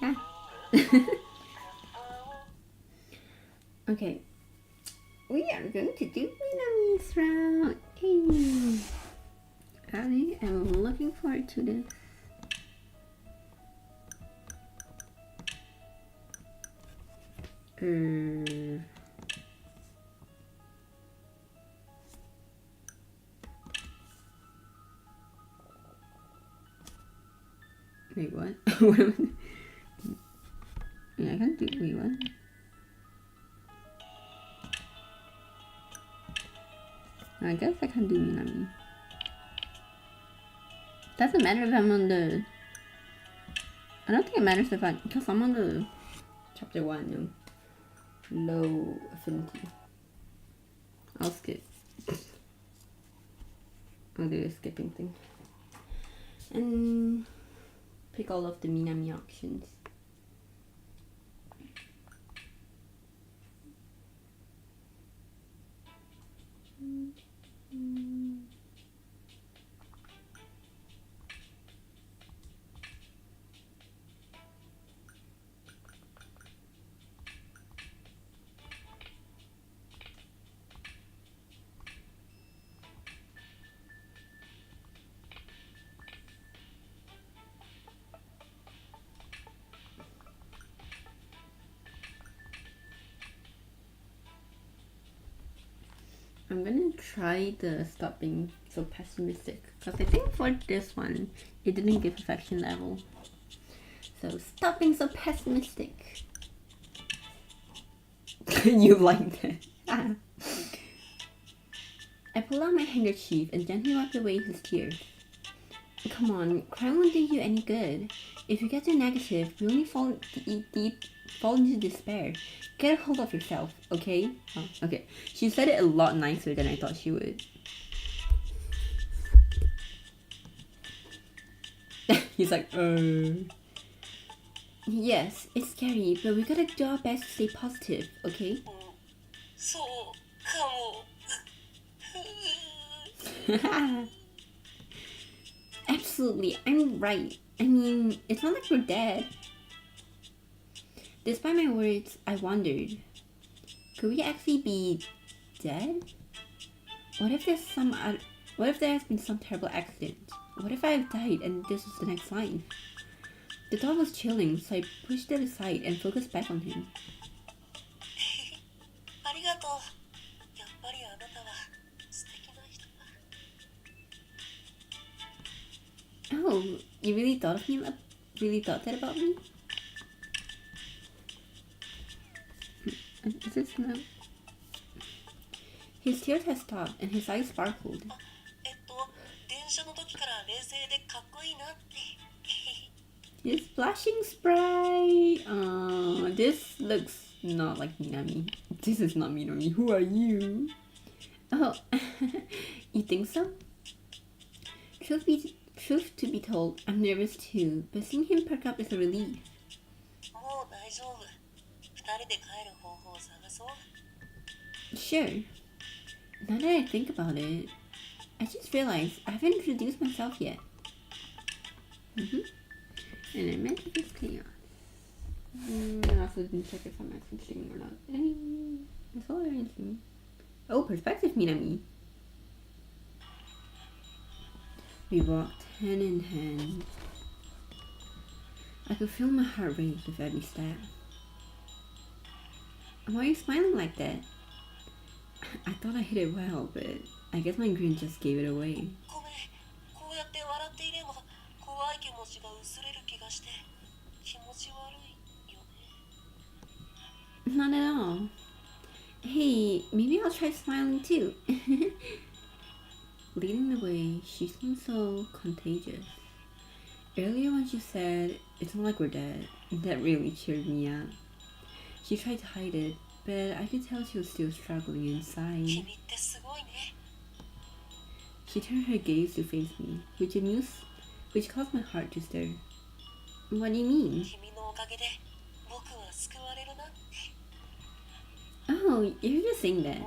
Yeah. Okay, we are going to do Minami's route. Hey. I am looking forward to this. Wait, what? Yeah, I can't do. Wait, what? I guess I can do Minami. Doesn't matter if I'm on the. I don't think it matters if I, because I'm on the chapter 1, low affinity. I'll skip. I'll do a skipping thing. And pick all of the Minami options. I'm gonna try the stop being so pessimistic, because I think for this one it didn't give affection level. So stop being so pessimistic. You like that? I pulled out my handkerchief and gently wiped away his tears. Come on, crying won't do you any good. If you get too negative, we only fall into despair. Get a hold of yourself, okay? Oh, okay. She said it a lot nicer than I thought she would. He's like, Yes, it's scary, but we gotta do our best to stay positive, okay? Absolutely, I'm right. I mean, it's not like we're dead. Despite my words, I wondered, could we actually be dead? What if there has been some terrible accident? What if I've died and this was the next line? The thought was chilling, so I pushed it aside and focused back on him. Oh, you really thought of me? Really thought that about me? Is this not? His tears had stopped and his eyes sparkled. His blushing sprite. This looks not like Minami. This is not Minami. Who are you? Oh, you think so? Truth to be told, I'm nervous too, but seeing him perk up is a relief. Sure. Now that I think about it, I just realized I haven't introduced myself yet. And I meant to be chaos. I also didn't check if I'm actually singing or not. That's all I anything. Oh, perspective Minami. We walked hand in hand. I could feel my heart race with every step. Why are you smiling like that? I thought I hit it well, but I guess my grin just gave it away. Not at all. Hey, maybe I'll try smiling too. Leading the way, she seemed so contagious. Earlier when she said, it's not like we're dead, that really cheered me up. She tried to hide it, but I could tell she was still struggling inside. She turned her gaze to face me, which caused my heart to stir. What do you mean? Oh, you're just saying that.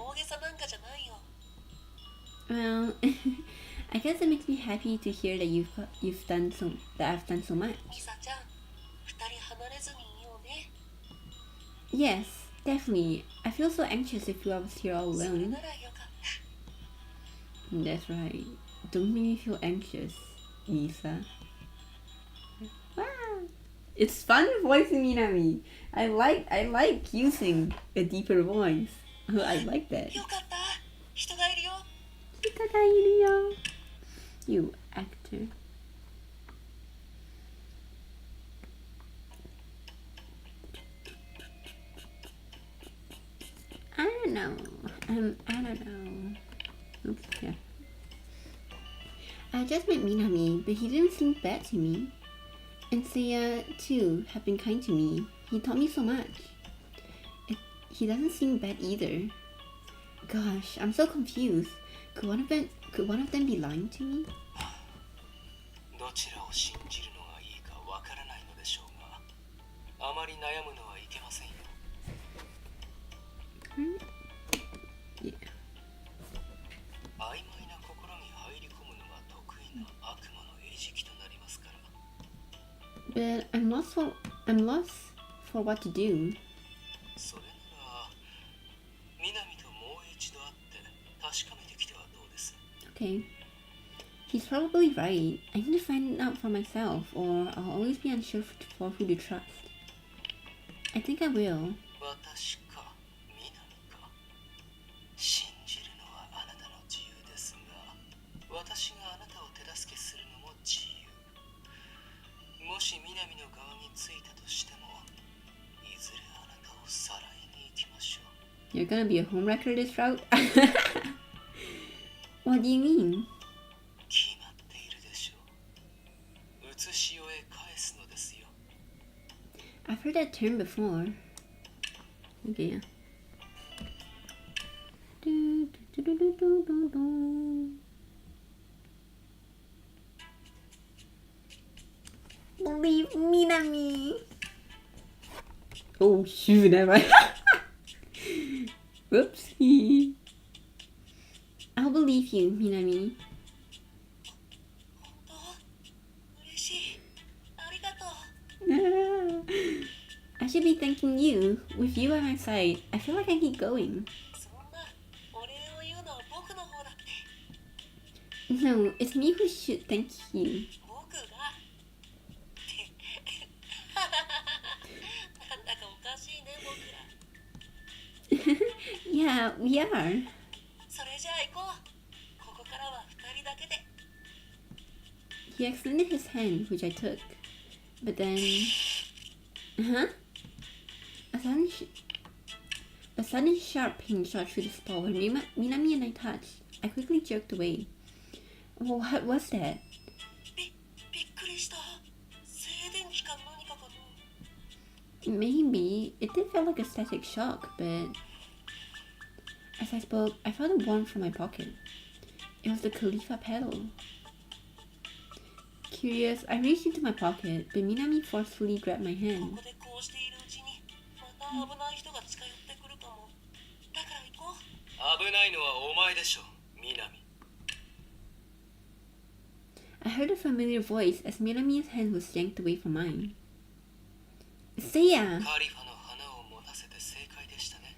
Well, I guess it makes me happy to hear that I've done so much. ミサちゃん、二人離れずにいようね。 Yes, definitely. I feel so anxious if I was here all それ alone. ならよかった。 That's right. Don't make me feel anxious, Misa. Wow. It's fun voicing Minami. I like using a deeper voice. I like that. よかった。人がいるよ。 You actor. I don't know. I don't know. Oops, yeah. I just met Minami, but he didn't seem bad to me. And Seiya, too, have been kind to me. He taught me so much. He doesn't seem bad either. Gosh, I'm so confused. Could one of them be lying to me? どちらを信じるのがいいかわからないのでしょうが、あまり悩むのはいけませんよ。Yeah. 曖昧な心に入り込むのが得意な悪魔の餌食となりますから。 But I'm lost for what to do. それなら、南ともう一度会って確かめてきてはどうです？ Okay. He's probably right. I need to find out for myself, or I'll always be unsure for who to trust. I think I will. 私か南か信じるのはあなたの自由ですが、私があなたを手助けするのも自由。もし南の側についたとしても、いずれあなたをさらいに行きましょう。 You're gonna be a homewrecker this route? What do you mean? 決まっているでしょう。写し終え返すのですよ。 I've heard that term before. Okay, yeah. Leave Minami. Oh shoot, am I? Whoopsie. I'll believe you, Minami. 本当嬉しい。ありがとう。 I should be thanking you. With you at my side, I feel like I keep going. そんなお礼を言うのは僕の方だって。 No, it's me who should thank you. 僕がなんだかおかしいね僕ら。 Yeah, we are. それじゃあ行こう。ここからは二人だけで。 He extended his hand, which I took. But then... Huh? A sudden sharp pain shot through the spot when Minami and I touched. I quickly jerked away. What was that? びっくりした。静電気か何かかと。 Maybe. It did feel like a static shock, but... As I spoke, I felt a warmth from my pocket. It was the Khalifa pedal. Curious, I reached into my pocket, but Minami forcefully grabbed my こ hand. こでこうしているうちにまた危ない人が近寄ってくるかも。だから行こう。危ないのはお前でしょ、南。 I heard a familiar voice as Minami's hand was yanked away from mine. Seiya! カリファの花を持たせて正解でしたね。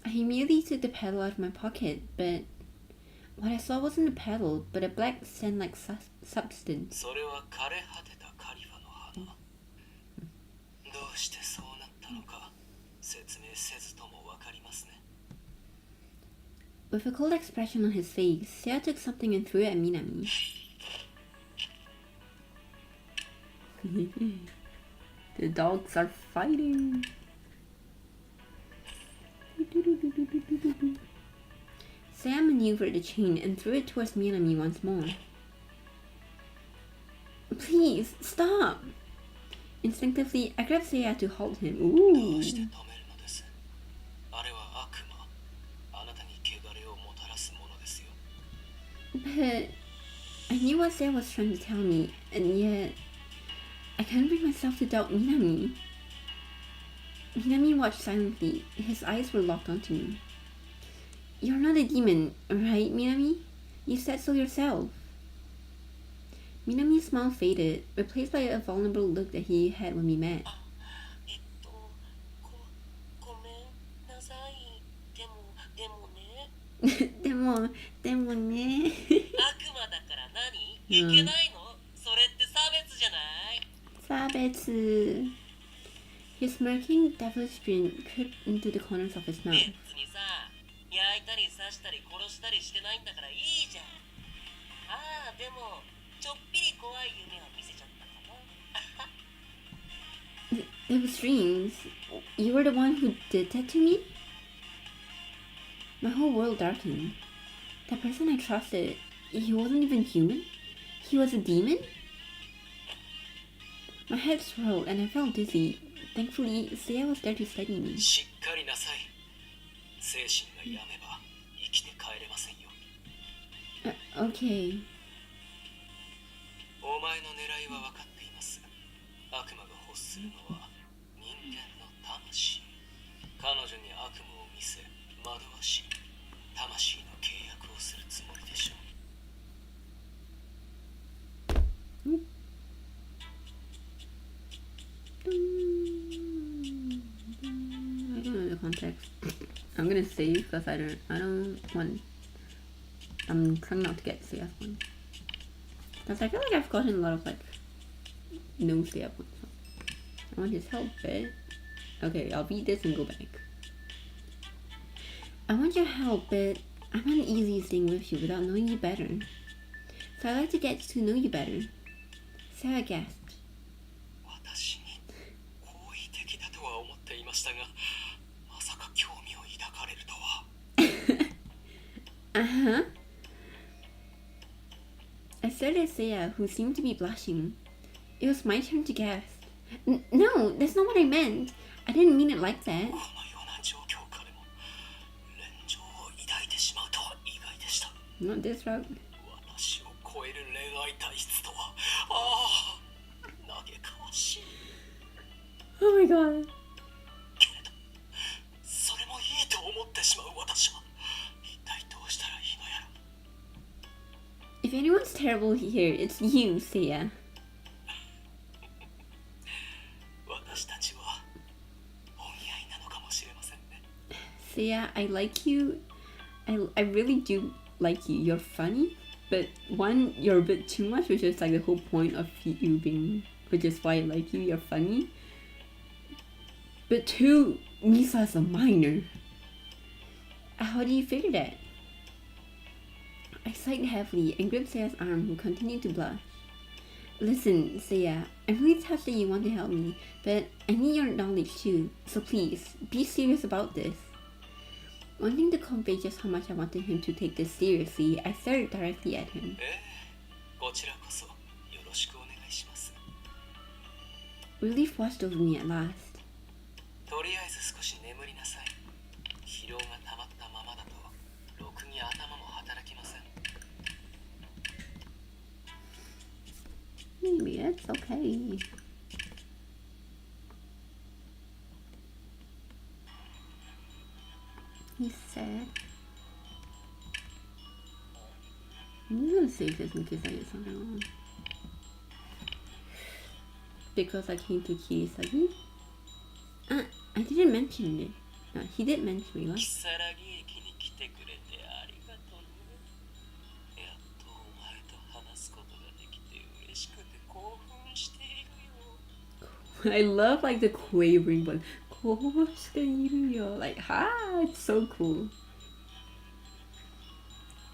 I immediately took the pedal out of my pocket, but what I saw wasn't a pedal, but a black sand-like substance. それは枯れ果てたカリファの花。どうしてそうなったのか説明せずともわかりますね。 With a cold expression on his face, Seiya took something and threw it at Minami. The dogs are fighting. Seiya maneuvered the chain and threw it towards Minami once more. Please, stop! Instinctively, I grabbed Seiya to halt him. ど Ooh. うして止めるのです。あれは悪魔。あなたに汚れをもたらすものですよ。 But I knew what Seiya was trying to tell me, and yet I couldn't bring myself to doubt Minami. Minami watched silently. His eyes were locked onto me. You're not a demon, right, Minami? You said so yourself. Minami's smile faded, replaced by a vulnerable look that he had when we met. えっと、ごめんなさい。でもね。でもね。悪魔だから何？いけないの？それって差別じゃない？差別。His smirking devilish grin crept into the corners of his mouth. 別にさ、焼いたり刺したり殺したりしてないんだからいいじゃん。ああ、でもちょっぴり怖い夢を見せちゃったかな。Those dreams. You were the one who did that to me? My whole world darkened. That person I trusted, he wasn't even human? He was a demon? My head swirled and I felt dizzy. Thankfully, Seiya was there to steady me. しっかりなさい。精神が病めば生きて帰れませんよ。Okay. お前の狙いは分かっています。悪魔が欲するのは人間の魂。彼女に悪夢を見せ、惑わし、魂の契約をするつもりでしょう。I don't know the context. I'm gonna save because I don't want. I'm trying not to get CF points. Because I feel like I've gotten a lot of like no CF points. So I want his help, but okay, I'll beat this and go back. I want your help, but I'm uneasy staying with you without knowing you better. So I'd like to get to know you better. Sarah gasped. 私に好意的だとは思っていましたが、まさか興味を抱かれるとは。Uh-huh. I stared at Seiya, who seemed to be blushing. It was my turn to gasp. No, that's not what I meant. I didn't mean it like that. このような状況下でも恋情を抱いてしまうとは意外でした。 Not this route. 私を超える恋愛体質とは、ああ、嘆かわしい。 Oh my god. けれど、それもいいと思ってしまう私は、一体どうしたらいいのやら。 If anyone's terrible here, it's you, Seiya. 私たちはお似合いなのかもしれませんね。 Seiya, I like you. I really do like you. You're funny, but one, you're a bit too much, which is like the whole point of you being, which is why I like you. You're funny. But two, Misa's a minor. How do you figure that? I sighed heavily and gripped Seiya's arm, who continued to blush. Listen, Seiya, I'm really touched that you want to help me, but I need your knowledge too, so please, be serious about this. Wanting to convey just how much I wanted him to take this seriously, I stared directly at him. こちらこそよろしくお願いします。 Relief washed over me at last. とりあえず少し眠りなさい。疲労が溜まったままだとろくに頭も働きません。 Maybe it's okay. He said. I'm gonna save this in case I get something wrong. Because I came to Kirisagi? I didn't mention it. No, he did mention it. 木更木駅に来てくれてありがとうね。やっとお前と話すことができて嬉しくて興奮しているよ。 I love like the quavering but like it's so cool.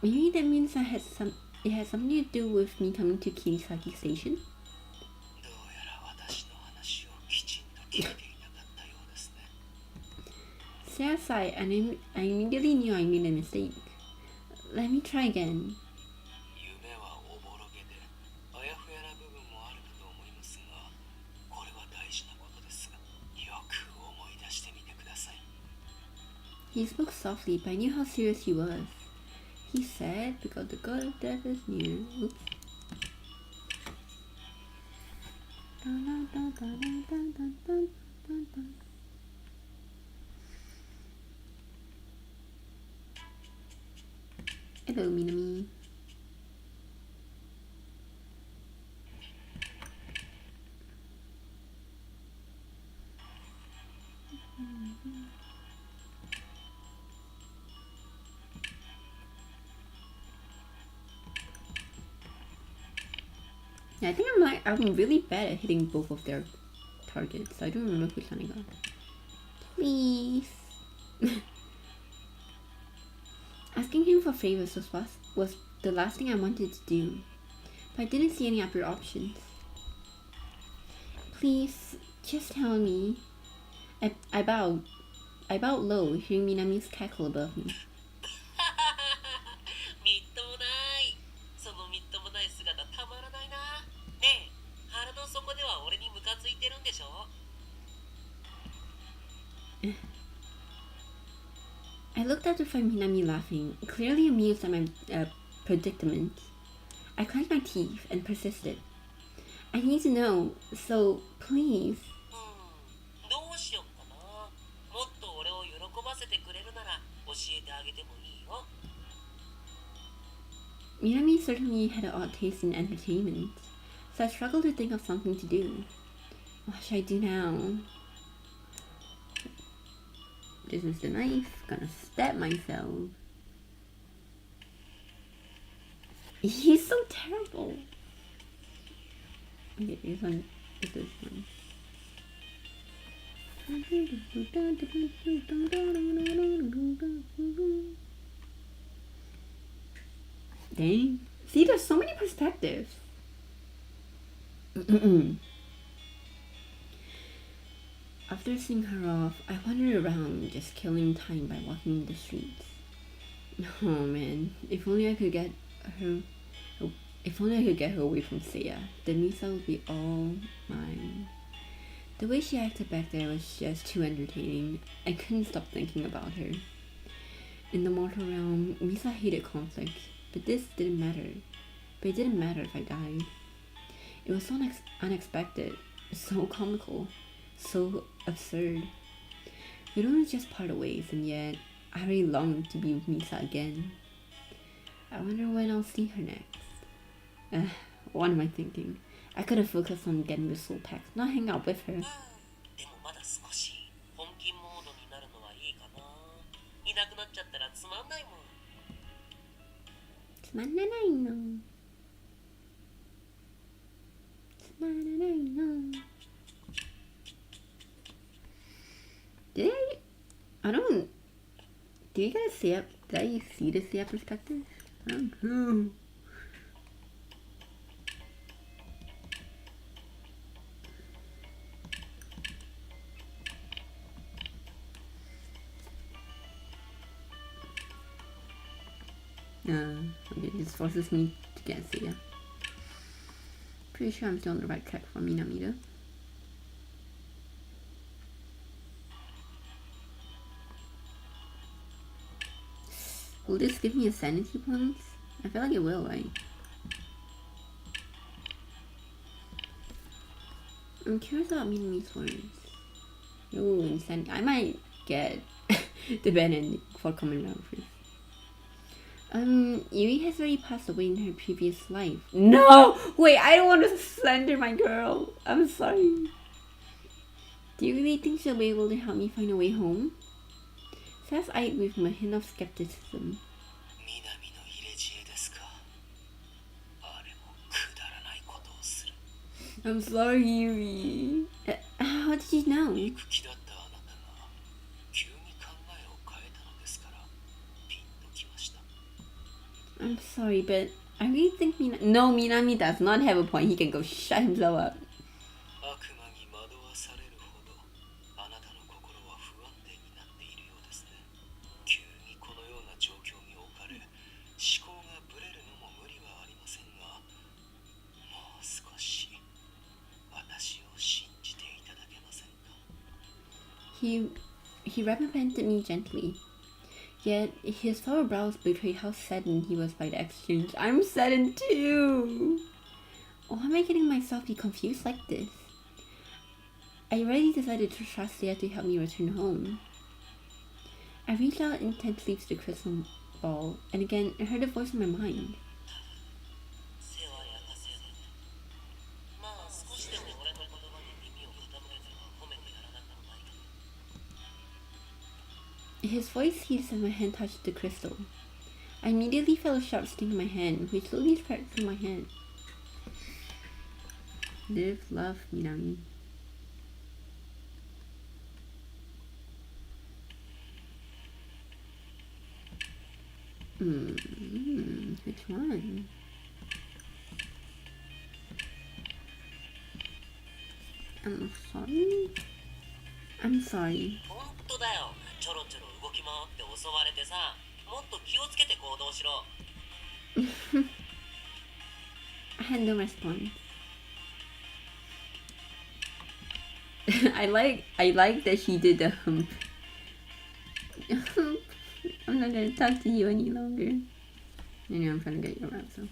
Maybe that means it has something to do with me coming to Kirisaki Station. どうやら私の話をきちんと聞いていなかったようですね。 Seiya sighed and I immediately knew I made a mistake. Let me try again. 夢はおぼろげであやふやな部分もあるかと思いますが、これは大事なことです。よく思い出してみてください。 He spoke softly, but I knew how serious he was. He said, because the god of death is near. Oops. Hello, Minami. I think I'm really bad at hitting both of their targets. I don't remember which one I got. Please. Asking him for favors was the last thing I wanted to do, but I didn't see any other options. Please, just tell me. I bowed low, hearing Minami's cackle above me. みっともないそのみっともない姿たまらないなねえ腹の底では俺にムカついてるんでしょ I looked up to find Minami laughing, clearly amused at my predicament. I clenched my teeth and persisted. I need to know, so please. どうしよっかなもっと俺を喜ばせてくれるなら教えてあげてもいいよ Minami certainly had an odd taste in entertainment, so I struggled to think of something to do. What should I do now? This is the knife. Gonna stab myself. He's so terrible. Okay, this one is this one. Dang. See, there's so many perspectives. After seeing her off, I wandered around, just killing time by walking the streets. Oh man, if only I could get her away from Seiya, then Misa would be all mine. The way she acted back there was just too entertaining. I couldn't stop thinking about her. In the mortal realm, Misa hated conflict, but this didn't matter. But it didn't matter if I died. It was so unexpected, so comical, so absurd. We don't just part ways, and yet I really longed to be with Misa again. I wonder when I'll see her next. What am I thinking? I could have focused on getting the soul packs, not hang out with her. でもまだ少し本気モードになるのはいいかないなくなっちゃったらつまんないもんつまらないの。つまらないの。Did you guys see it? Did I see the Seiya perspective? I don't know. Okay, this forces me to get Seiya. Pretty sure I'm still on the right track for Minami though. Will this give me a sanity points? I feel like it will, right? I'm curious about Minami's words. Ooh, insanity. I might get the bad ending for coming down first. Yui has already passed away in her previous life. No! Wait, I don't want to slander my girl. I'm sorry. Do you really think she'll be able to help me find a way home? Says I with a hint of skepticism. I'm sorry, Yui. How did you know? I'm sorry, but I really think Minami does not have a point. He can go shut himself up. He reprimanded me gently. Yet his furrowed brows betrayed how saddened he was by the exchange. I'm saddened too! Why am I getting myself be confused like this? I already decided to trust Seiya to help me return home. I reached out intensely to the crystal ball, and again I heard a voice in my mind. His voice ceased as my hand touched the crystal. I immediately felt a sharp sting in my hand, which slowly spread through my hand. Live, love, Minami. Which one? I'm sorry. I'm sorry. 本当だよ。ちょろちょろ動き回って襲われてさ、もっと気をつけて行動しろ。I had no response. I like that she did the hump. I'm not gonna talk to you any longer. I know I'm trying to get you around, so.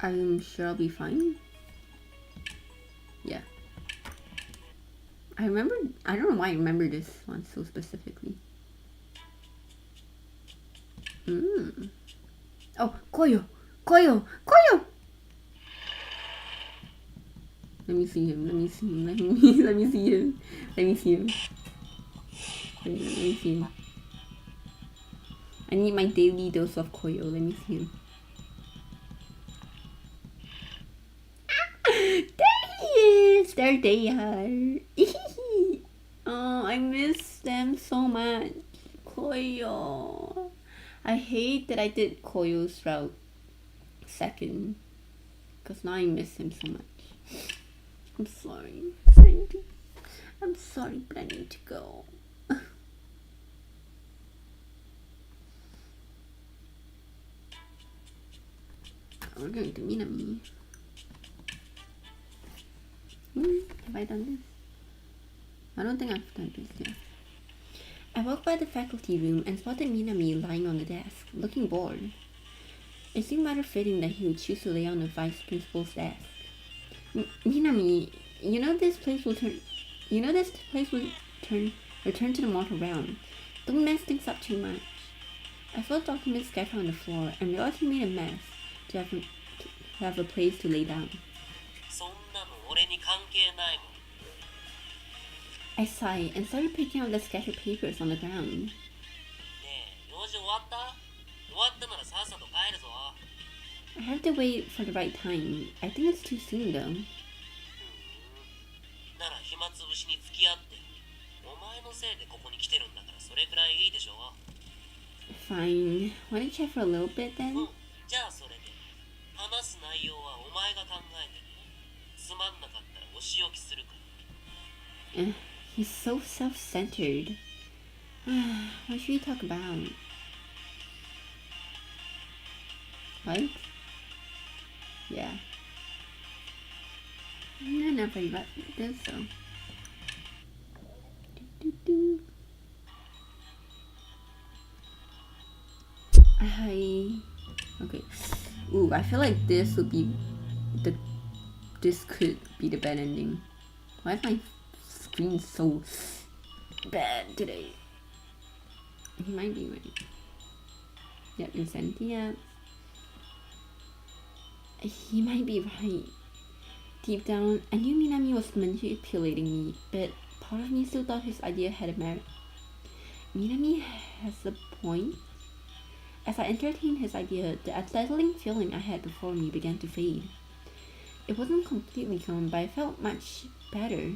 I'm sure I'll be fine. Yeah. I don't know why I remember this one so specifically. Oh, Koyo! Koyo! Koyo! Let me see him. Let me see him. Let me see him. Let me see him. Let me see him. I need my daily dose of Koyo. Let me see him. There he is! There they are. Oh, I miss them so much. Koyo. I hate that I did Koyo's route second. Because now I miss him so much. I'm sorry. I'm sorry, but I need to go. We're going to Minami. Have I done this? I don't think I've done this yet. I walked by the faculty room and spotted Minami lying on the desk, looking bored. It seemed rather fitting that he would choose to lay on the vice principal's desk. Minami, you know this place will return to the mortal realm. Don't mess things up too much. I saw documents scattered on the floor and realized he made a mess to have a place to lay down. I sighed and started picking up the scattered papers on the ground. I have to wait for the right time. I think it's too soon though. Fine. Want to chat for a little bit then? He's so self-centered. What should we talk about? What? Yeah. I'm not very about this, so. Okay. Ooh, I feel like this could be the bad ending. Why is my screen so bad today? He might be right. Yep, insanity, yeah. He might be right. Deep down, I knew Minami was manipulating me, but part of me still thought his idea had a merit. Minami has a point. As I entertained his idea, the unsettling feeling I had before me began to fade. It wasn't completely gone, but I felt much better.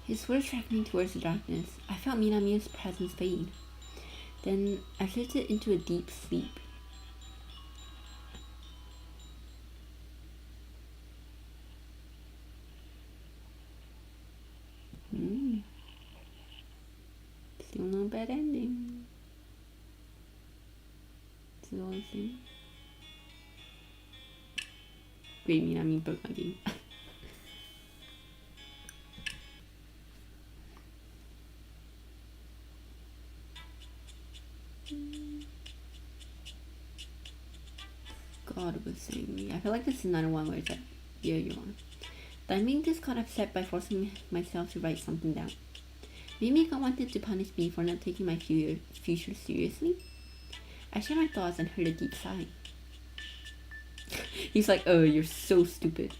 His words dragged me towards the darkness. I felt Minami's presence fade. Then I drifted into a deep sleep. Still no bad ending. Still the same. Great, Minami broke my game. God was saying me. I feel like this is another one where it's like, yeah, you are. But I mean, just got upset by forcing myself to write something down. Maybe God wanted to punish me for not taking my future seriously. I shared my thoughts and heard a deep sigh. He's like, oh, you're so stupid.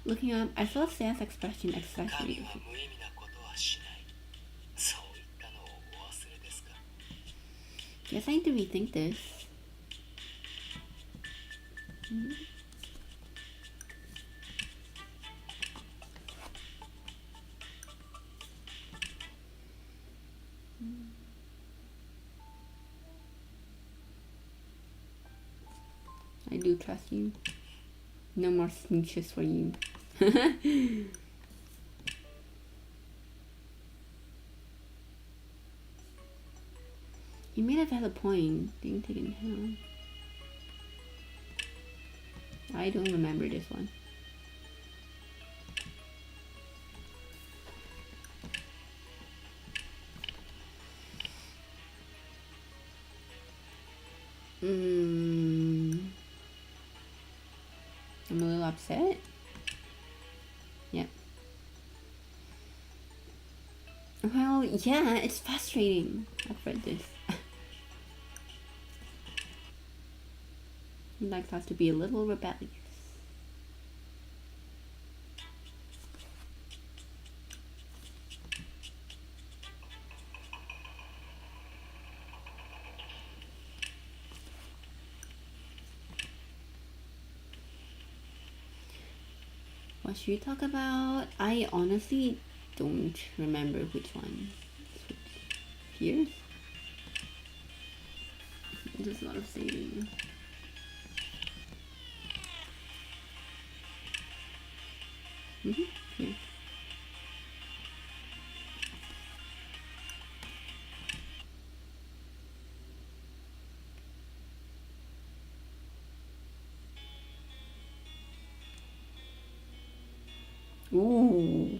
Looking up, I saw Sam's expression exaggerated. Guess I need to rethink this. I do trust you. No more smooches for you. You made a valid point. Being taken home. I don't remember this one. I'm a little upset. Yep. Well, yeah, it's frustrating. I've read this. He likes us to be a little rebellious. What should we talk about? I honestly don't remember which one. Here? There's a lot of saving. Here. Ooh.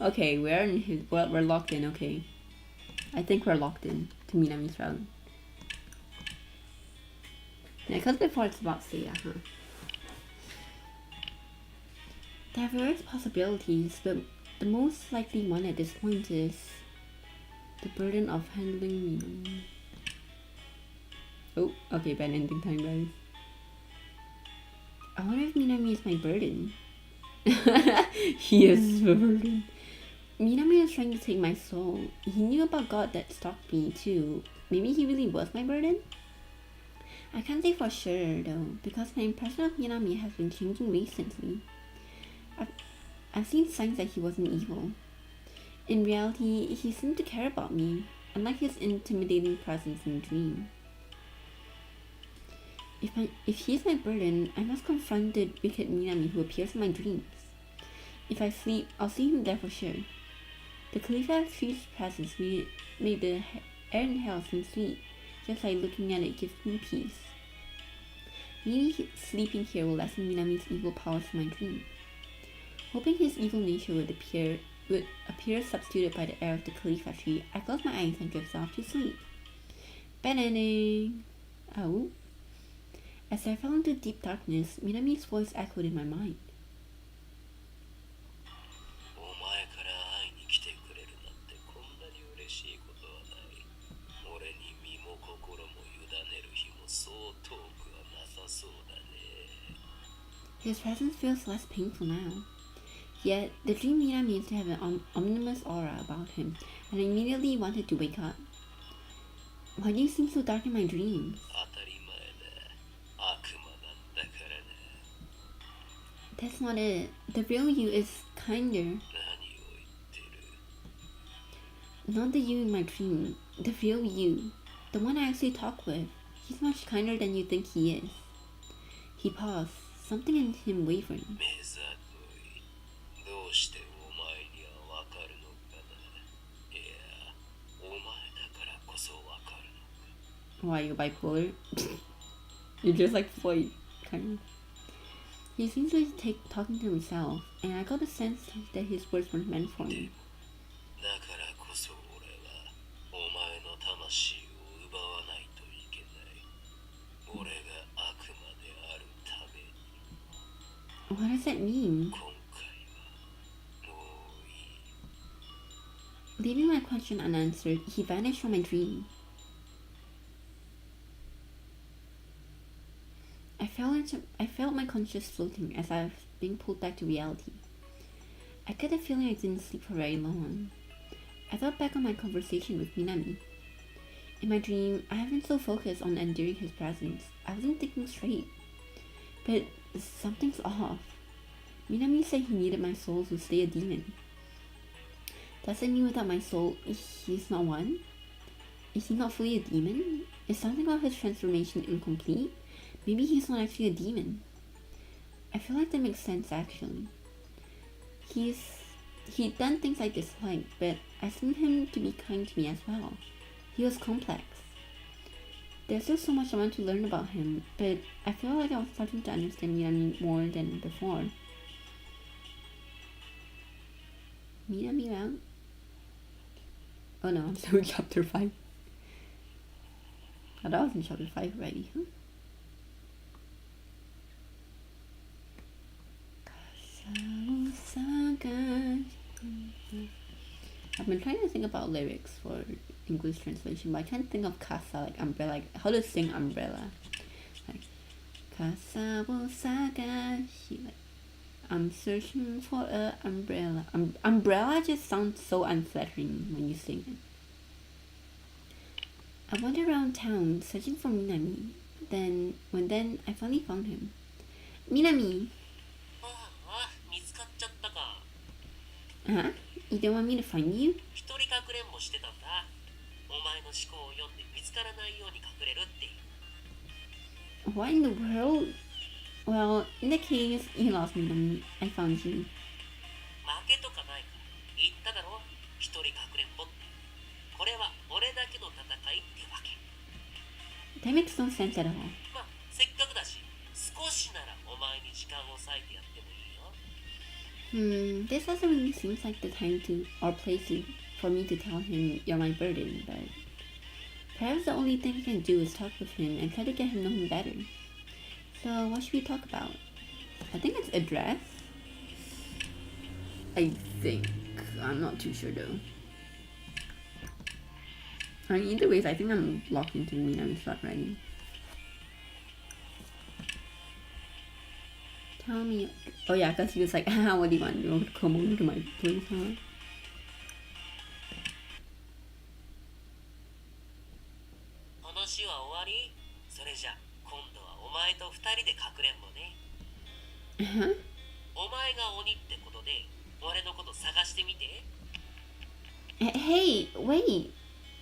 Okay, we're in his. Well, we're locked in. Okay. I think we're locked in to Minami's route. Yeah, because before it's about Seiya, huh? There are various possibilities, but the most likely one at this point is the burden of handling Minami. Oh, okay, bad ending time, guys. I wonder if Minami is my burden. He is the burden. Minami was trying to take my soul. He knew about God that stalked me too. Maybe he really was my burden? I can't say for sure though, because my impression of Minami has been changing recently. I've seen signs that he wasn't evil. In reality, he seemed to care about me, unlike his intimidating presence in the dream. If he's my burden, I must confront the wicked Minami who appears in my dreams. If I sleep, I'll see him there for sure. The Khalifa's fierce presence made the air in hell seem sweet, just like looking at it gives me peace. Maybe sleeping here will lessen Minami's evil powers in my dream. Hoping his evil nature would appear substituted by the air of the Khalifa tree, I close my eyes and drift off to sleep. Bad ending! Oh. As I fell into deep darkness, Minami's voice echoed in my mind. His presence feels less painful now. Yet, the dream Minami seems to have an ominous aura about him, and I immediately wanted to wake up. Why do you seem so dark in my dreams? That's not it. The real you is kinder. Not the you in my dream. The real you. The one I actually talk with. He's much kinder than you think he is. He paused. Something in him wavered. Why, you bipolar? You're just like Floyd, kind of. He seems to be talking to himself, and I got the sense that his words weren't meant for me. What does that mean? 今回はもういい。 Leaving my question unanswered, he vanished from my dream. I felt my conscience floating as I was being pulled back to reality. I get the feeling I didn't sleep for very long. I thought back on my conversation with Minami. In my dream, I have been so focused on enduring his presence, I wasn't thinking straight. But something's off. Minami said he needed my soul to stay a demon. Does it mean without my soul, he's not one? Is he not fully a demon? Is something about his transformation incomplete? Maybe he's not actually a demon. I feel like that makes sense actually. He'd done things I disliked, but I assumed him to be kind to me as well. He was complex. There's still so much I want to learn about him, but I feel like I was starting to understand Minami more than before. Minami Route? Oh no, I'm still in chapter 5. I thought I was in chapter 5 already, huh? I've been trying to think about lyrics for English translation, but I can't think of casa, like umbrella, like how to sing umbrella. Like casa wo sagashi, like I'm searching for a umbrella. Umbrella just sounds so unflattering when you sing it. I wandered around town searching for Minami. Then I finally found him. Minami! Huh? You don't want me to find you? What in the world? Well, in the case you lost Minami, I found you. That makes no sense at all. This doesn't really seem like the time or place for me to tell him you're my burden, but perhaps the only thing I can do is talk with him and try to get him to know him better. So what should we talk about? I think it's address. I think. I'm not too sure though. I mean, either ways, I think I'm locked into Minami's thought writing. Tell me. Oh yeah, because he was like, ah, what do you want? You want to come over to my place, huh? Uh-huh. Hey, wait!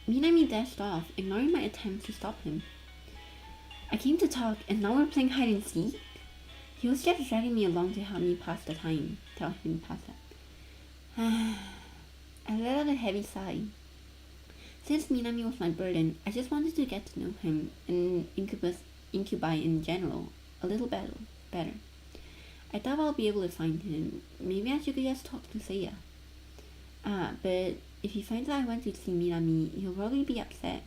Minami dashed off, ignoring my attempts to stop him. I came to talk, and now we're playing hide and seek? He was just dragging me along to help me pass the time. Tell him pass that. I let out a heavy sigh. Since Minami was my burden, I just wanted to get to know him and incubi in general a little better. I thought I'll be able to find him. Maybe I should just talk to Seiya. But if he finds out I went to see Minami, he'll probably be upset.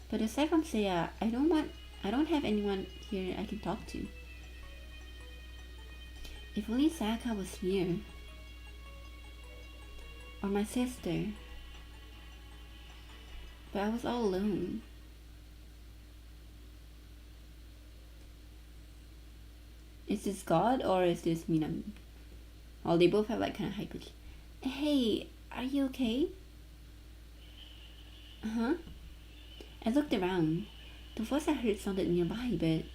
But aside from Seiya, I don't have anyone here I can talk to. If only Saka was here. Or my sister. But I was all alone. Is this God or is this Minami? Well, they both have like kind of high pitch. Hey, are you okay? Uh-huh. I looked around. The voice I heard sounded nearby, but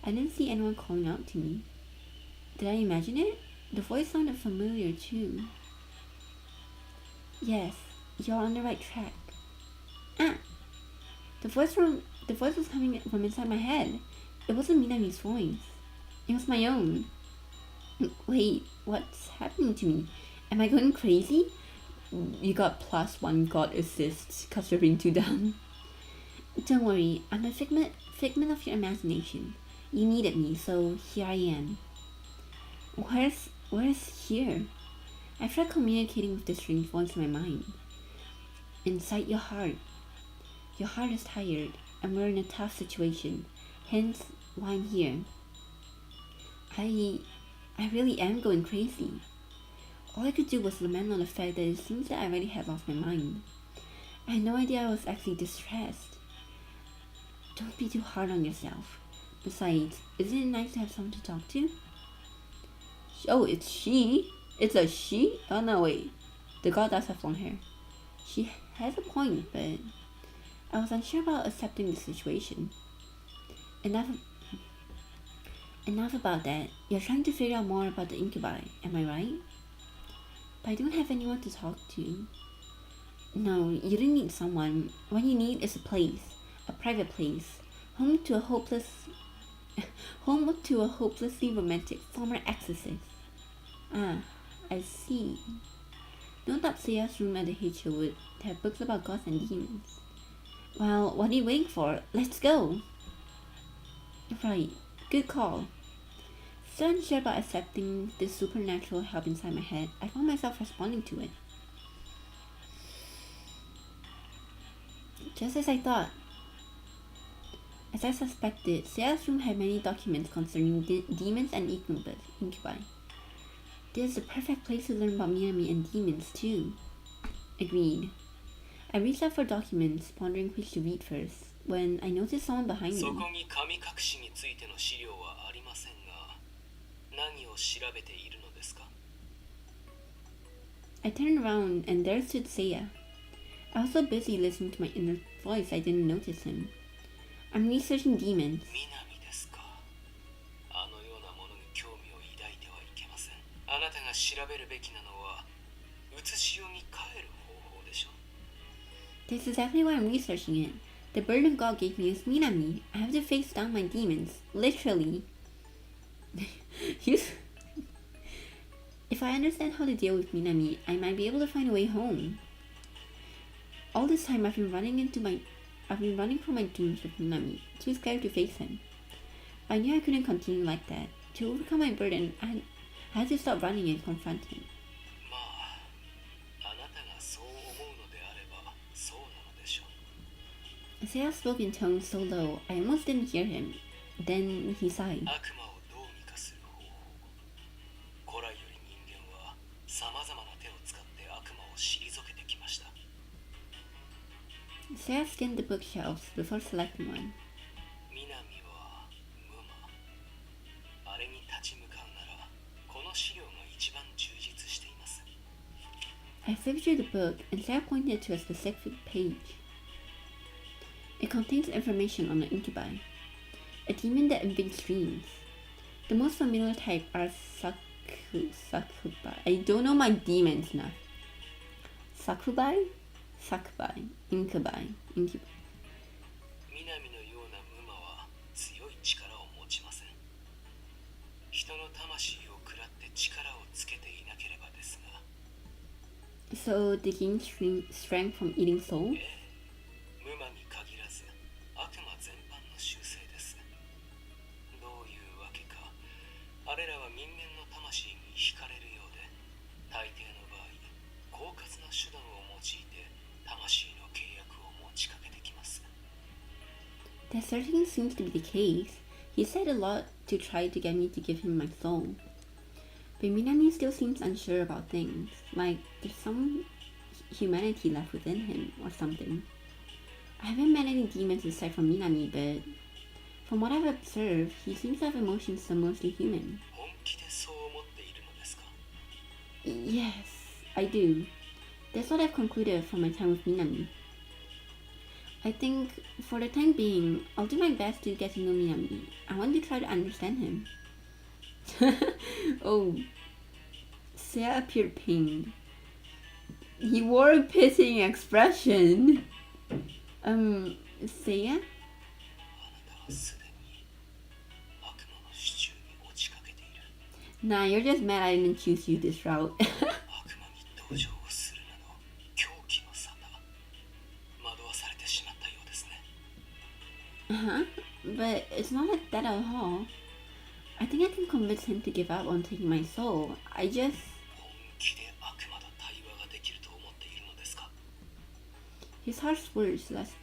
I didn't see anyone calling out to me. Did I imagine it? The voice sounded familiar too. Yes, you're on the right track. Ah! The voice was coming from inside my head. It wasn't Minami's voice. It was my own. Wait, what's happening to me? Am I going crazy? You got +1 God assist because you're being too dumb. Don't worry, I'm a figment of your imagination. You needed me, so here I am. Where's here? I tried communicating with the strange voice in my mind. Inside your heart. Your heart is tired, and we're in a tough situation. Hence, why I'm here. I really am going crazy. All I could do was lament on the fact that it seems that I already had lost my mind. I had no idea I was actually distressed. Don't be too hard on yourself. Besides, isn't it nice to have someone to talk to? Oh, it's she? It's a she? Oh no, wait. The girl does have long hair. She has a point, but I was unsure about accepting the situation. Enough about that. You're trying to figure out more about the incubi, am I right? But I don't have anyone to talk to. No, you don't need someone. What you need is a place. A private place. Home to a hopelessly romantic former exorcist. Ah, I see. No doubt Seiya's room at the HO would have books about gods and demons. Well, what are you waiting for? Let's go! Right, good call. So unsure about accepting this supernatural help inside my head, I found myself responding to it. Just as I thought. As I suspected, Seiya's room had many documents concerning demons and incubi. This is the perfect place to learn about Minami and demons, too. Agreed. I reached out for documents, pondering which to read first, when I noticed someone behind me. I turned around, and there stood Seiya. I was so busy listening to my inner voice I didn't notice him. I'm researching demons. That's exactly why I'm researching it. The burden God gave me is Minami. I have to face down my demons. Literally. If I understand how to deal with Minami, I might be able to find a way home. All this time I've been running from my dreams with Minami, too scared to face him. I knew I couldn't continue like that. To overcome my burden, I had to stop running and confront him. Seiya spoke in tones so low, I almost didn't hear him. Then he sighed. Seiya scanned the bookshelves before selecting one. I flipped through the book and Seiya pointed to a specific page. It contains information on the incubi, a demon that invades dreams. The most familiar type are Sakubai. I don't know my demons now. Sakubai? Incubi. So they gain strength from eating souls? That certainly seems to be the case. He said a lot to try to get me to give him my soul. But Minami still seems unsure about things, like there's some humanity left within him or something. I haven't met any demons aside from Minami, but from what I've observed, he seems to have emotions that are mostly human. Yes, I do. That's what I've concluded from my time with Minami. I think, for the time being, I'll do my best to get to know Minami. I want to try to understand him. Oh. Seiya appeared pained. He wore a pitying expression. Seiya? Nah, you're just mad I didn't choose you this route. But it's not like that at all. I think I can convince him to give up on taking my soul. His harsh words left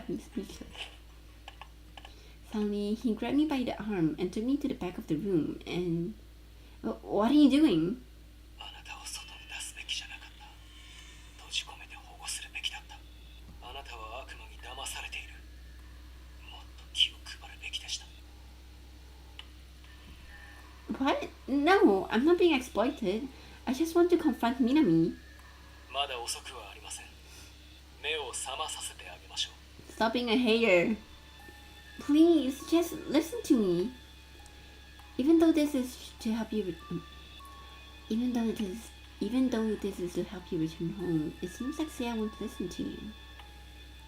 me speechless. Suddenly, he grabbed me by the arm and took me to the back of the room and... What are you doing? あなたを外に出すべきじゃなかった。閉じ込めて保護するべきだった。あなたは悪魔に騙されている。もっと気を配るべきでした。What? No, I'm not being exploited. I just want to confront Minami. まだ遅くはありません。目を覚まさせてあげましょう。 Stop being a hater. Please, just listen to me. Even though this is to help you... Even though this is to help you return home, it seems like Seiya won't listen to you.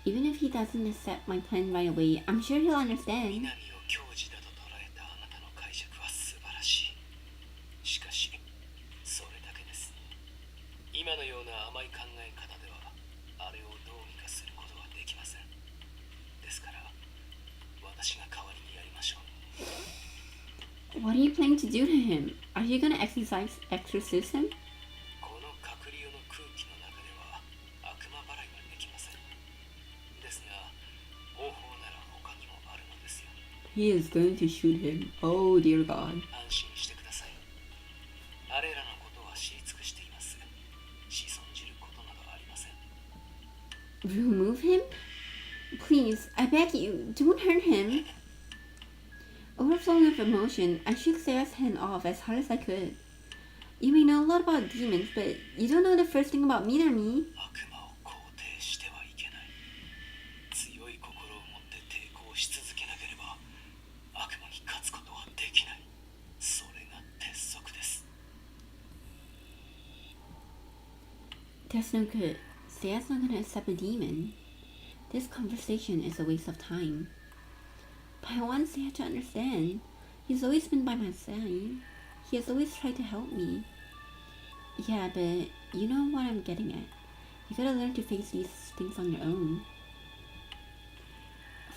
Even if he doesn't accept my plan right away, I'm sure he'll understand. 南を教授だと捉えたあなたの解釈は素晴らしい。しかし、それだけです。今のような甘い考え方では、あれをどうにかすることはできません。ですから、私が代わりにやりましょう。What are you planning to do to him? Are you gonna exorcise him? この隔離用の空気の中では悪魔払いはできません。ですが、方法なら他にもあるのですよ。He is going to shoot him. Oh dear God. 安心してください。あれらのことは知り尽くしています。仕損じることなどありません。Remove him? Please, I beg you, don't hurt him. Overflowing with emotion, I shook Seiya's hand off as hard as I could. You may know a lot about demons, but you don't know the first thing about Minami. 悪魔を肯定してはいけない。強い心を持って抵抗し続けなければ、悪魔に勝つことはできない。それが鉄則です。That's no good. Seiya's not gonna accept a demon. This conversation is a waste of time. But I want Seiya to understand. He's always been by my side. He has always tried to help me. Yeah, but you know what I'm getting at. You gotta learn to face these things on your own.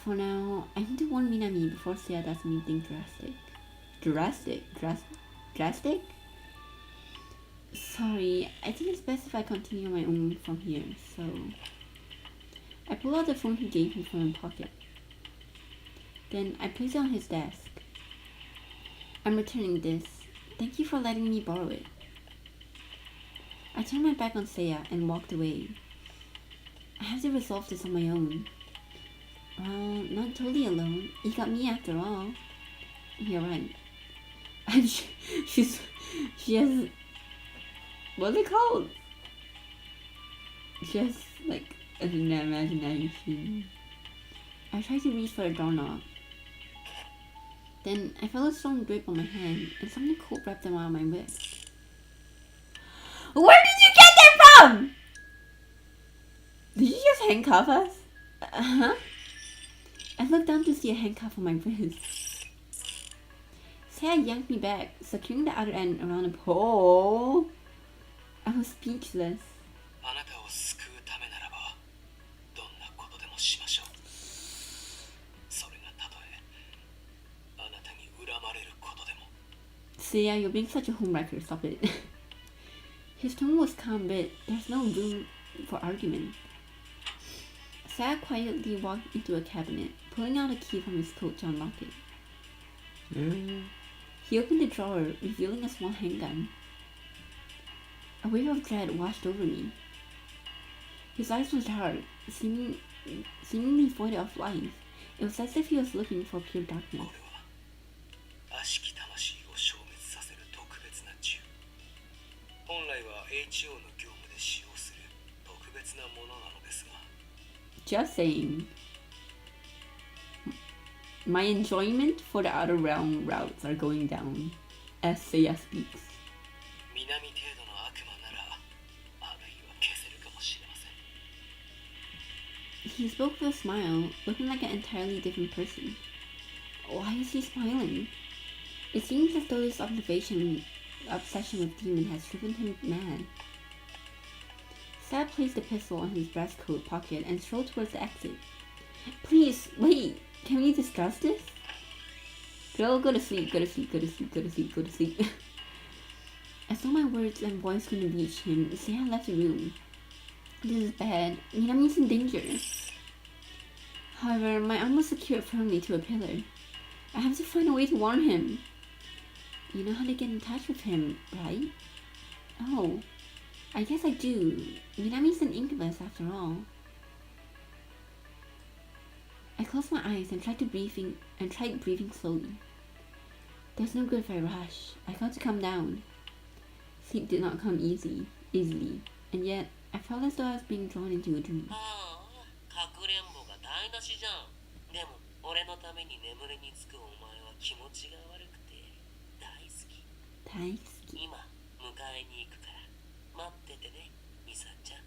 For now, I need to warn Minami before Seiya does anything drastic. Drastic? Sorry, I think it's best if I continue on my own from here, so... I pull out the phone he gave me from my pocket. Then I place it on his desk. I'm returning this. Thank you for letting me borrow it. I turned my back on Seiya and walked away. I have to resolve this on my own. Well, not totally alone. You got me after all. You're right. And she has... What's it called? She has, like, an imagination. I tried to reach for a doorknob. Then I felt a strong grip on my hand and something cold wrapped around my wrist. Where did you get that from? Did you just handcuff us? Uh-huh. I looked down to see a handcuff on my wrist. Seiya yanked me back, securing the outer end around a pole. I was speechless. あなたを救うためならば、どんなことでもしましょう。それがたとえ、あなたに恨まれることでも。Seiya, you're being such a homewrecker, stop it. His tone was calm, but there's no room for argument. Seiya quietly walked into a cabinet, pulling out a key from his coat to unlock it. He opened the drawer, revealing a small handgun. A wave of dread washed over me. His eyes were dark, seemingly void of life. It was as if he was looking for pure darkness. 悪しき魂を消滅させる特別な銃。本来は HO の業務で使用する特別なものなのですが。Just saying. My enjoyment for the outer realm routes are going down as Seiya speaks. 南程度の悪魔なら、あるいは消せるかもしれません。He spoke with a smile, looking like an entirely different person. Why is he smiling? It seems as though this obsession with demon has driven him mad. Seiya placed the pistol in his breast coat pocket and strolled towards the exit. Please, wait! Can we discuss this? Girl, go to sleep, go to sleep, go to sleep, go to sleep, go to sleep. As though my words and voice couldn't reach him, Seiya left the room. This is bad. Minami's in danger. However, my arm was secured firmly to a pillar. I have to find a way to warn him. You know how to get in touch with him, right? Oh, I guess I do. Minami's an incubus after all. I closed my eyes and tried breathing slowly. There's no good if I rush. I got to calm down. Sleep did not come easily, and yet I felt as though I was being drawn into a dream. かくれんぼが台無しじゃん。でも俺のために眠りにつくお前は気持ちが悪くて大好き。今迎えに行くから待っててね、ミサちゃん。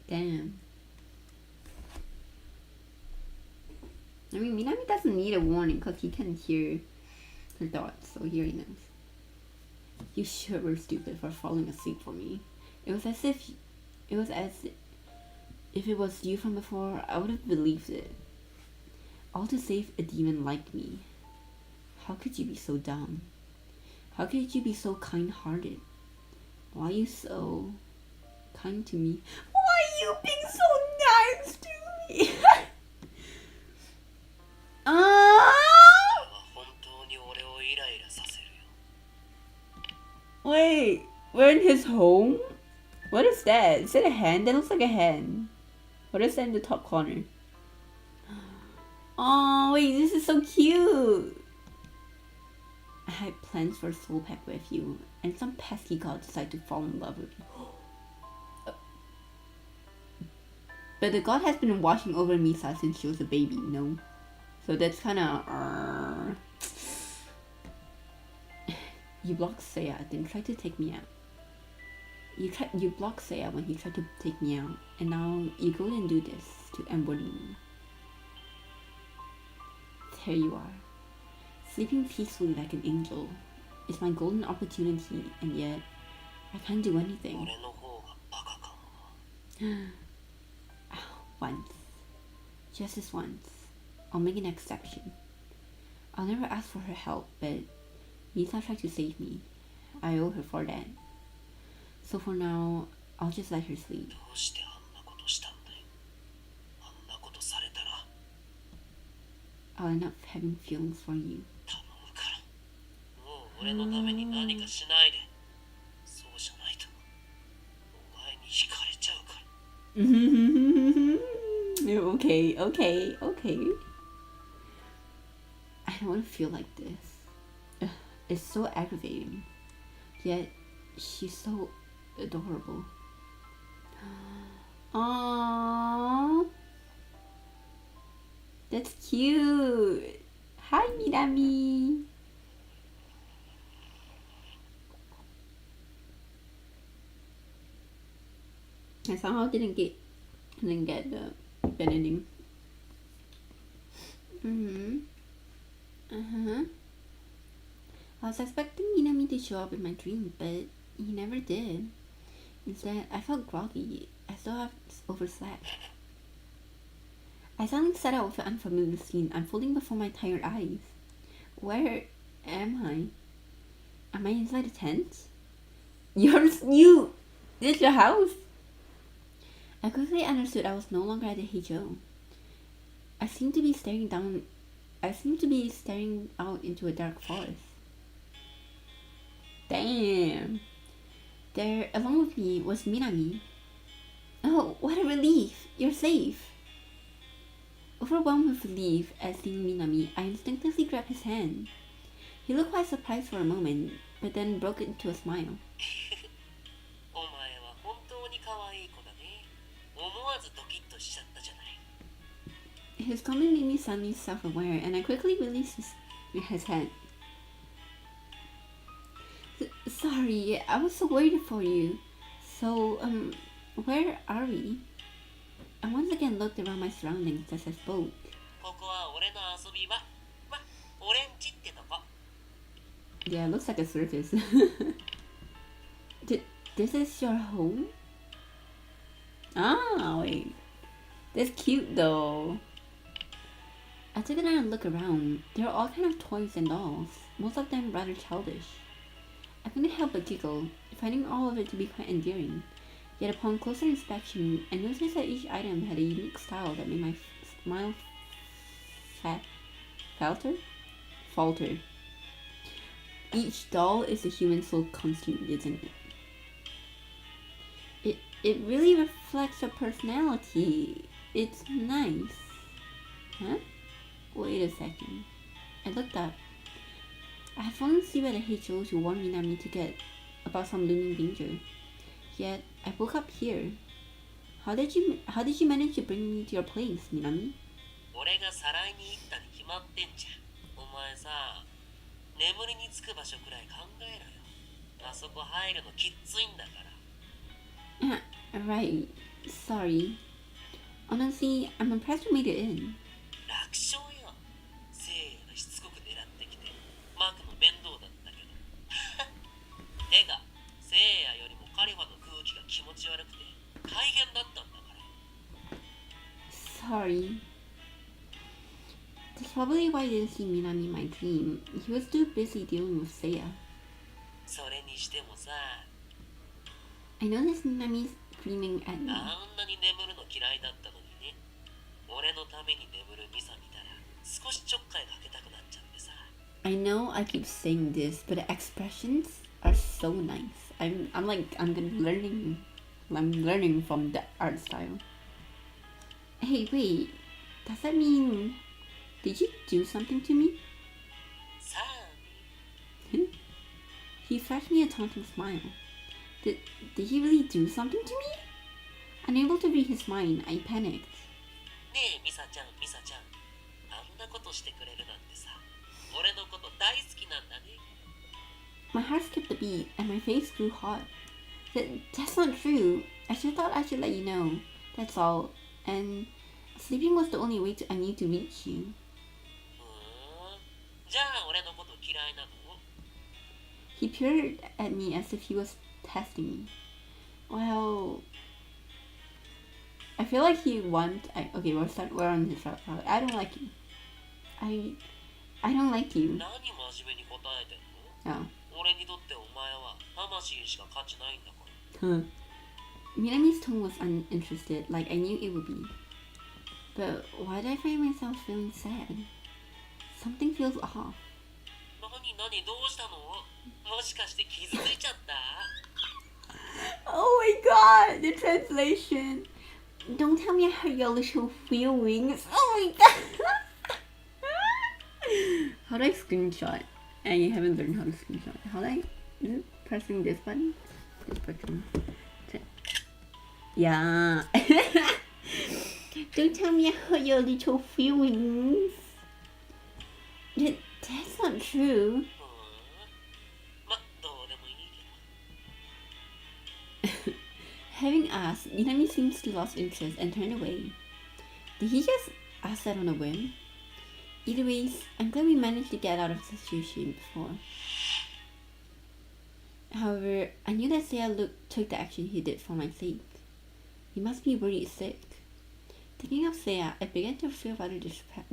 Damn. I mean, Minami doesn't need a warning because he can hear her thoughts, so here he knows. You sure were stupid for falling asleep for me. It was as if it was you from before, I would have believed it. All to save a demon like me. How could you be so dumb? How could you be so kind-hearted? Why are you so kind to me? Why are you being so nice to me? Wait, we're in his home? What is that? Is that a hand? That looks like a hand. What is that in the top corner? Oh, wait, this is so cute. I had plans for a soul pact with you, and some pesky god decided to fall in love with you. But the god has been watching over Misa since she was a baby, you know? So that's kinda... You blocked Seiya, then tried to take me out. You blocked Seiya when he tried to take me out, and now you go and do this to embody me. There you are, sleeping peacefully like an angel. It's my golden opportunity, and yet I can't do anything. Once. Just this once. I'll make an exception. I'll never ask for her help, but Misa tried to save me. I owe her for that. So for now, I'll just let her sleep. I'll end up having feelings for you. Okay. I don't want to feel like this. It's so aggravating. Yet, she's so adorable. Aww. That's cute. Hi, Minami. I somehow didn't get the bad ending. I was expecting Minami to show up in my dream, but he never did. Instead, I felt groggy, as though I overslept. I suddenly set out with an unfamiliar scene unfolding before my tired eyes. Where am I? Am I inside a tent? This is your house? I quickly understood I was no longer at the Heijo. I seemed to be staring out into a dark forest. Damn. There, along with me, was Minami. Oh, what a relief! You're safe! Overwhelmed with relief at seeing Minami, I instinctively grabbed his hand. He looked quite surprised for a moment, but then broke into a smile. His comment made me suddenly self-aware, and I quickly released his hand. Sorry, I was so worried for you. So, where are we? I once again looked around my surroundings as I spoke. Yeah, it looks like a circus. This is your home? Ah, wait. That's cute though. I took another look around. There are all kinds of toys and dolls, most of them rather childish. I couldn't help but giggle, finding all of it to be quite endearing. Yet upon closer inspection, I noticed that each item had a unique style that made my smile falter. Each doll is a human soul consumed, isn't it? It really reflects her personality. It's nice. Huh? Wait a second. I looked up. I had fallen asleep at a HO to warn Minami to get about some looming danger. Yet I woke up here. How did you manage to bring me to your place, Minami? 俺がさらいに行ったに決まってんじゃん。お前さ、眠りにつく場所くらい考えろよ。あそこ入るのきっついんだから。Right. Sorry. Honestly, I'm impressed you made it in. 楽勝よ。聖夜がしつこく狙ってきて、マークの面倒だったけど。てか、聖夜よりもカリファの空気が気持ち悪くて、大変だったんだから。Sorry. That's probably why I didn't see Minami in my dream. He was too busy dealing with Seiya. それにしてもさ、I noticed Minami's screaming at me. あんなに眠るの嫌いだったのにね。俺のために眠るミサ見たら、少しちょっかいかけたくなっちゃってさ。I know I keep saying this, but the expressions are so nice. I'm learning from the art style. Hey, wait. Does that mean... Did you do something to me? さあ、He flashed me a taunting smile. Did he really do something to me? Unable to read his mind, I panicked. ねえ、ミサちゃん。あんなことしてくれるなんてさ、俺のこと大好きなんだね。My heart skipped a beat and my face grew hot. That's not true. I just thought I should let you know. That's all. And sleeping was the only way I need to reach you. じゃあ俺のこと嫌いなの？ He peered at me as if he was testing me. Well, I feel like he okay, we're on this route. I don't like you. I don't like you. 何真面目に答えてんの？ Oh. 俺にとってお前は魂しか価値ないんだから。Huh. Minami's tone was uninterested, like I knew it would be. But why did I find myself feeling sad? Something feels off. 何どうしたの？もしかして傷ついちゃった？ Oh my god, the translation. Don't tell me I hurt your little feelings. Oh my god. How do I screenshot? I haven't learned how to screenshot. How do I? Is it pressing this button? This button. Yeah. Don't tell me I hurt your little feelings. That's not true. ま、どうでもいいけど。 Having asked, Minami seems to lost interest and turned away. Did he just ask that on a whim? Either ways, I'm glad we managed to get out of the situation before. However, I knew that Seiya took the action he did for my sake. He must be worried sick. Thinking of Seiya, I began to feel rather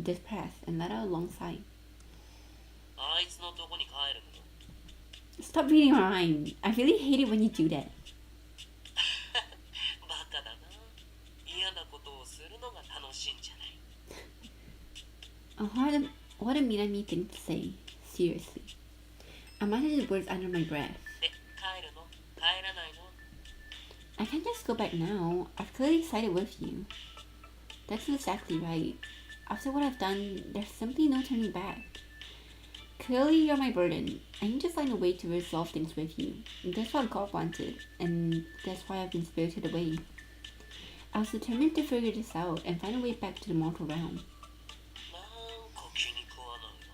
depressed and let out a long sigh. あいつのとこに帰るの？ Stop reading my mind. I really hate it when you do that. バカだな。嫌なことをするのが楽しいんじゃない。What a Minami thing to say. Seriously. I muttered the words under my breath. で、帰るの？帰らないの？ I can't just go back now. I've clearly sided with you. That's exactly right. After what I've done, there's simply no turning back. Clearly, you're my burden. I need to find a way to resolve things with you. That's what God wanted, and that's why I've been spirited away. I was determined to figure this out and find a way back to the mortal realm. なんか気に食わないの？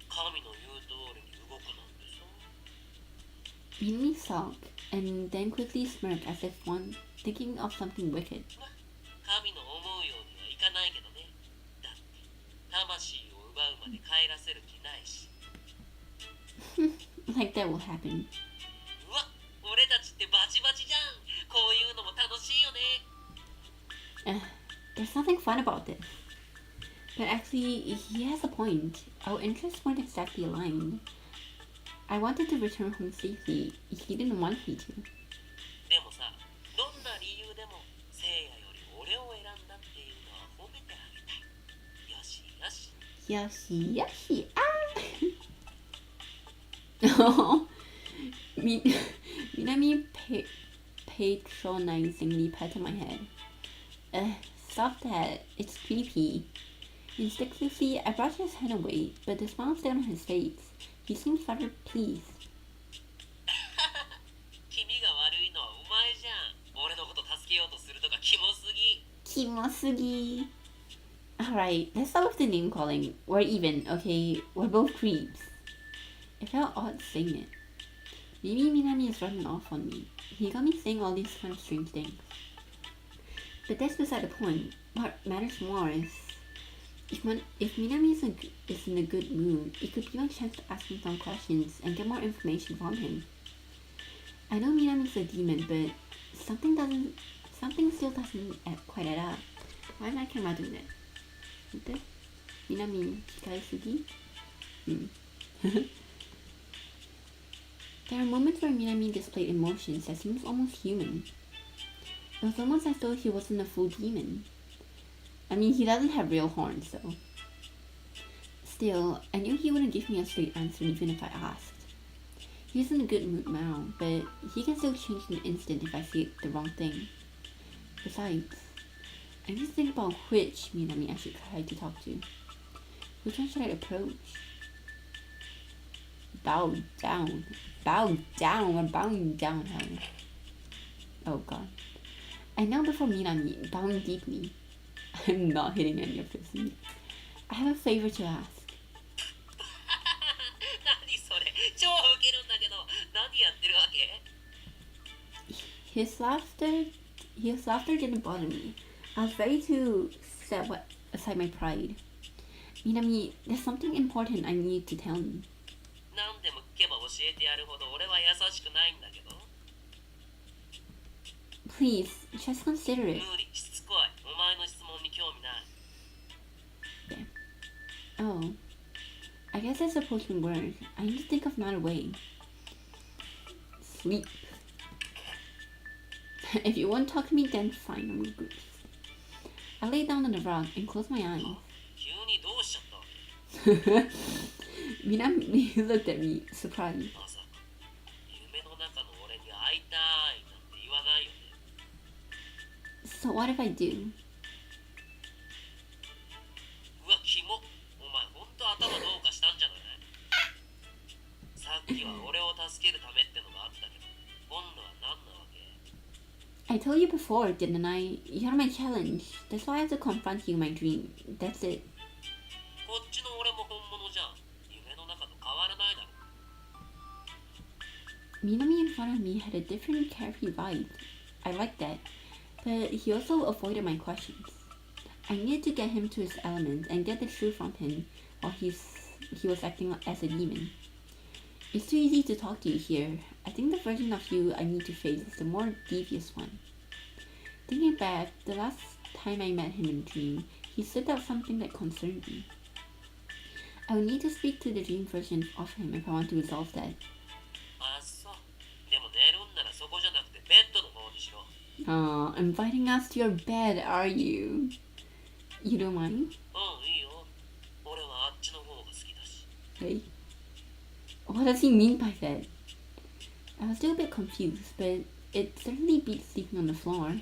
神の言う通りに動くなんてさ。Minami sulked, and then quickly smirked as if thinking of something wicked. 神の思うようにはいかないけどね。だって魂を奪うまで帰らせる気ないし。Like that will happen. うわ、俺たちってバチバチじゃん。こういうのも楽しいよね。There's nothing fun about this. But actually, he has a point. Our interests weren't exactly aligned. I wanted to return home safely. He didn't want me to. でもさ、どんな理由でも聖夜より俺を選んだっていうのは褒めてあげたい。よしよし。Yoshi, Yoshi, ah! Oh, Minami patronizingly patted my head. Stop that. It's creepy. Instinctively, I brushed his hand away, but the smile stayed on his face. He seemed rather pleased. 君が悪いのはお前じゃん。俺のこと助けようとするとかキモすぎ。Kimosugi. Alright, let's start with the name calling. We're even, okay? We're both creeps. It felt odd saying it. Maybe Minami is rubbing off on me. He got me saying all these kind of strange things. But that's beside the point. What matters more is if Minami is in a good mood, it could be my chance to ask him some questions and get more information from him. I know Minami's a demon, but something still doesn't quite add up. Why is my camera doing that? What? Minami, Hikaisugi? There are moments where Minami displayed emotions that seems almost human. It was almost as though he wasn't a full demon. I mean, he doesn't have real horns, though. Still, I knew he wouldn't give me a straight answer even if I asked. He's in a good mood now, but he can still change in an instant if I say the wrong thing. Besides, I need to think about which Minami I should try to talk to. Which one should I approach? Bow down. Bow down. We're bowing down, Helen. Oh god. I knelt before Minami, bowing deeply. I'm not hitting any of this. I have a favor to ask. 何それ超ウケるんだけど何やってるわけ His laughter didn't bother me. I was ready to set aside my pride. Minami, there's something important I need to tell you. 何でも聞けば教えてやるほど俺は優しくないんだけど Please, just consider it. 無理しつこいお前の質問に興味ない Oh, I guess that's supposed to work. I need to think of another way. Sleep. If you won't talk to me, then fine, I'm good. I lay down on the rug and closed my eyes. 急にどうしちゃったわけ Minami looked at me, surprised. まさか夢の中の俺に会いたいなんて言わないよね So what if I do? うわキモお前ほんと頭どうかしたんじゃないさっきは俺を助けるためってのがあったけど今度は何なわけ I told you before, didn't I? You're my challenge. That's why I have to confront you in my dream. That's it. こっちの俺も本物じゃん夢の中と変わらないだろ Minami in front of me had a different carefree vibe. I liked that. But he also avoided my questions. I needed to get him to his element and get the truth from him while he was acting as a demon. It's too easy to talk to you here. I think the version of you I need to face is the more devious one. Thinking back, the last time I met him in a dream, he said out something that concerned me. I will need to speak to the dream version of him if I want to resolve that. あっそうでも寝るんならそこじゃなくてベッドの方にしろ Aw, inviting us to your bed, are you? You don't mind? うんいいよ俺はあっちの方が好きだし Hey? What does he mean by that? I was still a bit confused, but it certainly beats sleeping on the floor.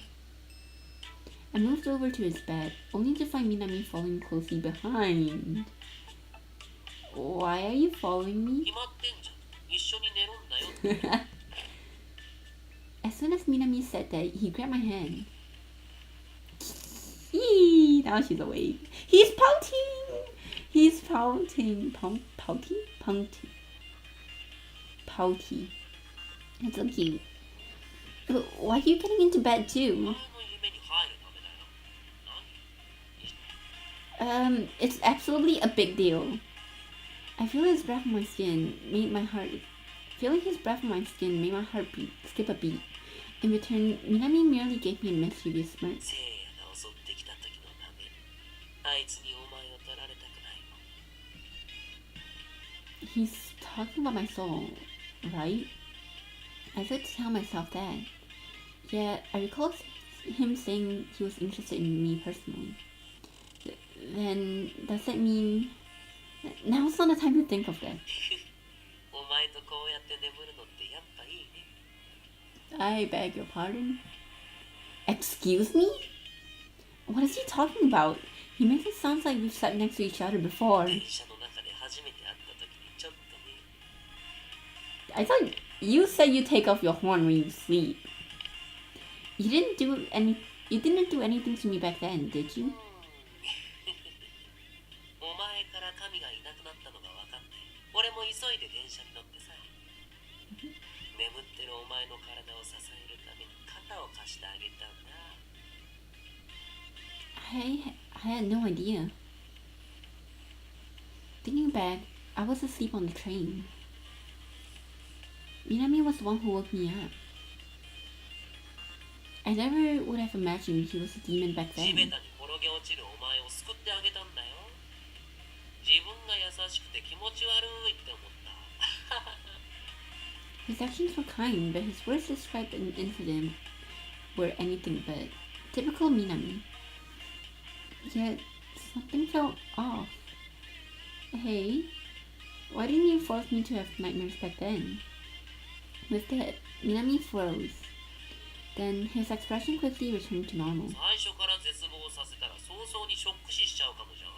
I moved over to his bed, only to find Minami following closely behind. Why are you following me? 決まってんじゃん一緒に寝るんだよ As soon as Minami said that, he grabbed my hand. Eee, now she's awake. He's pouting! He's pouting. Pouty? Pouty. Pouty. That's so cute. But why are you getting into bed too? お前の夢に入るためだよ何 It's absolutely a big deal. I feel his breath on my skin made my heart... Feeling his breath on my skin made my heart skip a beat. In return, Minami merely gave me a mischievous smirk. 聖夜が襲ってきた時のためあいつにお前を取られたくないの He's talking about my soul, right? I said to tell myself that. Yet, I recall him saying he was interested in me personally. Then, does that mean... Now's not the time to think of that. お前とこうやって眠るのってやっぱいいね。 I beg your pardon? Excuse me? What is he talking about? He makes it sound like we've sat next to each other before. 電車の中で初めて会った時にちょっとね。 I thought you said you take off your horn when you sleep. You didn't do anything to me back then, did you? お前から神がいなくなったのが分かって俺も急いで電車に乗ってさ眠ってるお前の体を支えるために肩を貸してあげたんだ。 I had no idea. Thinking back, I was asleep on the train. Minami was the one who woke me up. I never would have imagined he was a demon back 地べ then. たに転げ落ちるお前を救ってあげたんだよ。自分が優しくて気持ち悪いって思った。 His actions were kind, but his words described an incident were anything but. Typical Minami. Yet, something felt off. Hey, why didn't you force me to have nightmares back then? With that, Minami froze. Then, his expression quickly returned to normal. 最初から絶望させたら早々にショック死しちゃうかもじゃん。